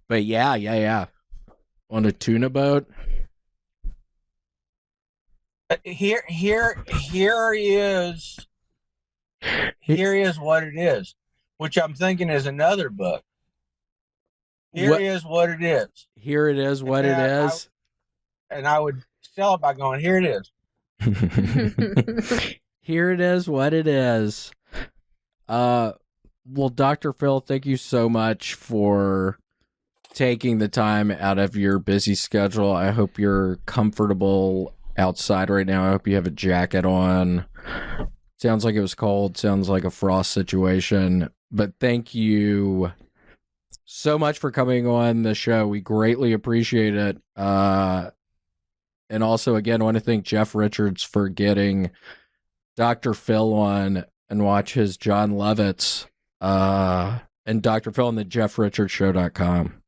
but yeah. On a tuna boat. Here is what it is, which I'm thinking is another book. Here is what it is. Here it is what it is. And I would sell it by going, here it is. Here it is what it is. Well, Dr. Phil, thank you so much for taking the time out of your busy schedule. I hope you're comfortable outside right now. I hope you have a jacket on. Sounds like it was cold. Sounds like a frost situation. But thank you so much for coming on the show. We greatly appreciate it. And also, again, I want to thank Jeff Richards for getting Dr. Phil on and watch his John Lovitz and Dr. Phil on the JeffRichardsShow.com.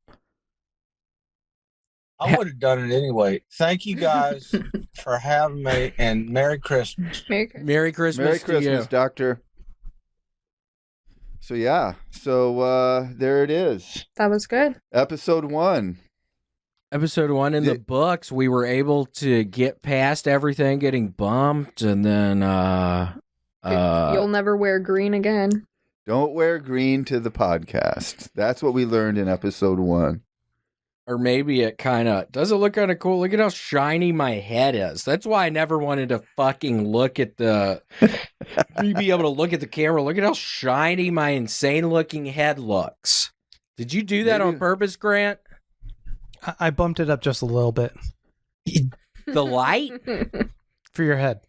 I would have done it anyway. Thank you guys for having me, and Merry Christmas. Merry Christmas. Merry Christmas, Merry to Christmas, you. Doctor. So yeah, there it is. That was good. Episode 1. Episode 1 in the books. We were able to get past everything getting bumped, and then You'll never wear green again. Don't wear green to the podcast. That's what we learned in episode 1. or maybe it kind of doesn't look kind of cool. Look at how shiny my head is. That's why I never wanted to fucking look at the be able to look at the camera. Look at how shiny my insane looking head looks. Did you do that on purpose, Grant? I bumped it up just a little bit The light? for your head.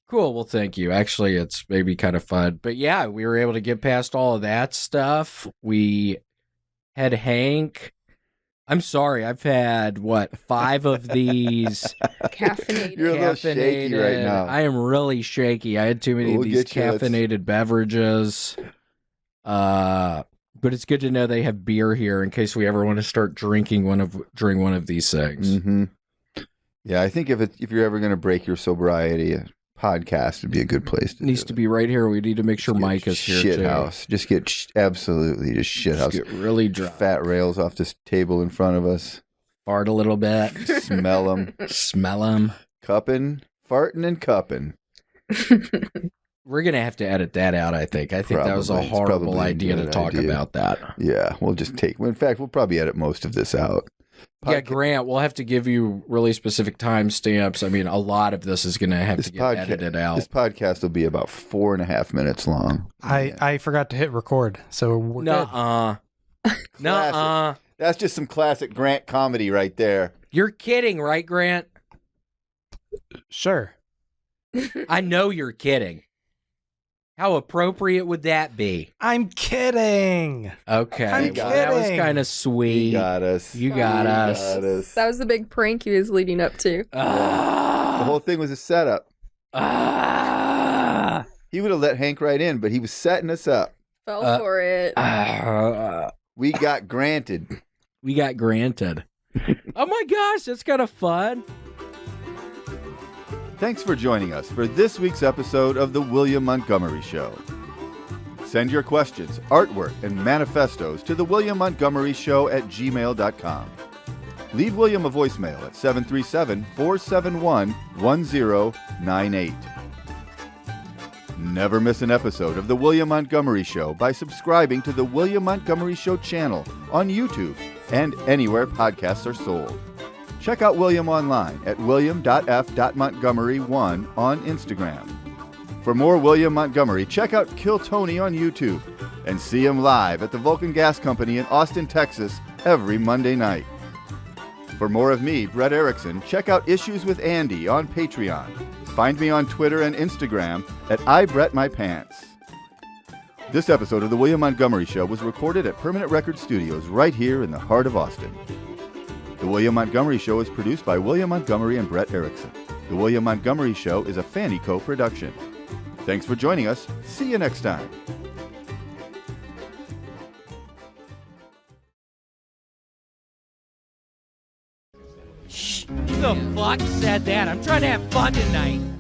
Cool. Well, thank you. Actually, it's maybe kind of fun. But yeah, we were able to get past all of that stuff. We had Hank. I'm sorry. I've had, 5 of these. Caffeinated. You're a little shaky right now. I am really shaky. I had too many of these caffeinated beverages. But it's good to know they have beer here in case we ever want to start drinking during one of these things. Mm-hmm. Yeah, I think if you're ever going to break your sobriety, a podcast would be a good place to Needs to be right here. We need to make sure Mike is here shit too. house. Just get absolutely just shit house. Get really dry. Fat rails off this table in front of us. Fart a little bit. Smell them. Smell them. Cupping, farting, and cupping. We're going to have to edit that out, I think. I think that was a Probably. It's horrible probably a idea to good talk idea. about that. Yeah, we'll just take. In fact, we'll probably edit most of this out. Yeah, Grant, we'll have to give you really specific timestamps. I mean, a lot of this is going to have to get edited out. This podcast will be about 4.5 minutes long. I forgot to hit record, so we're good. Nuh-uh. Nuh-uh. That's just some classic Grant comedy right there. You're kidding, right, Grant? Sure. I know you're kidding. How appropriate would that be? I'm kidding. Okay. I'm well, that was kidding. kind of sweet. You got us. You got us. That was the big prank he was leading up to. The whole thing was a setup. He would have let Hank right in, but he was setting us up. Fell for it. We got granted. We got granted. Oh my gosh, that's kind of fun. Thanks for joining us for this week's episode of The William Montgomery Show. Send your questions, artwork, and manifestos to thewilliammmontgomeryshow@gmail.com. Leave William a voicemail at 737-471-1098. Never miss an episode of The William Montgomery Show by subscribing to The William Montgomery Show channel on YouTube and anywhere podcasts are sold. Check out William online at william.f.montgomery1 on Instagram. For more William Montgomery, check out Kill Tony on YouTube and see him live at the Vulcan Gas Company in Austin, Texas every Monday night. For more of me, Brett Erickson, check out Issues with Andy on Patreon. Find me on Twitter and Instagram at IBrettMyPants. This episode of The William Montgomery Show was recorded at Permanent Record Studios right here in the heart of Austin. The William Montgomery Show is produced by William Montgomery and Brett Erickson. The William Montgomery Show is a FannieCo production. Thanks for joining us. See you next time. Who the fuck said that? I'm trying to have fun tonight.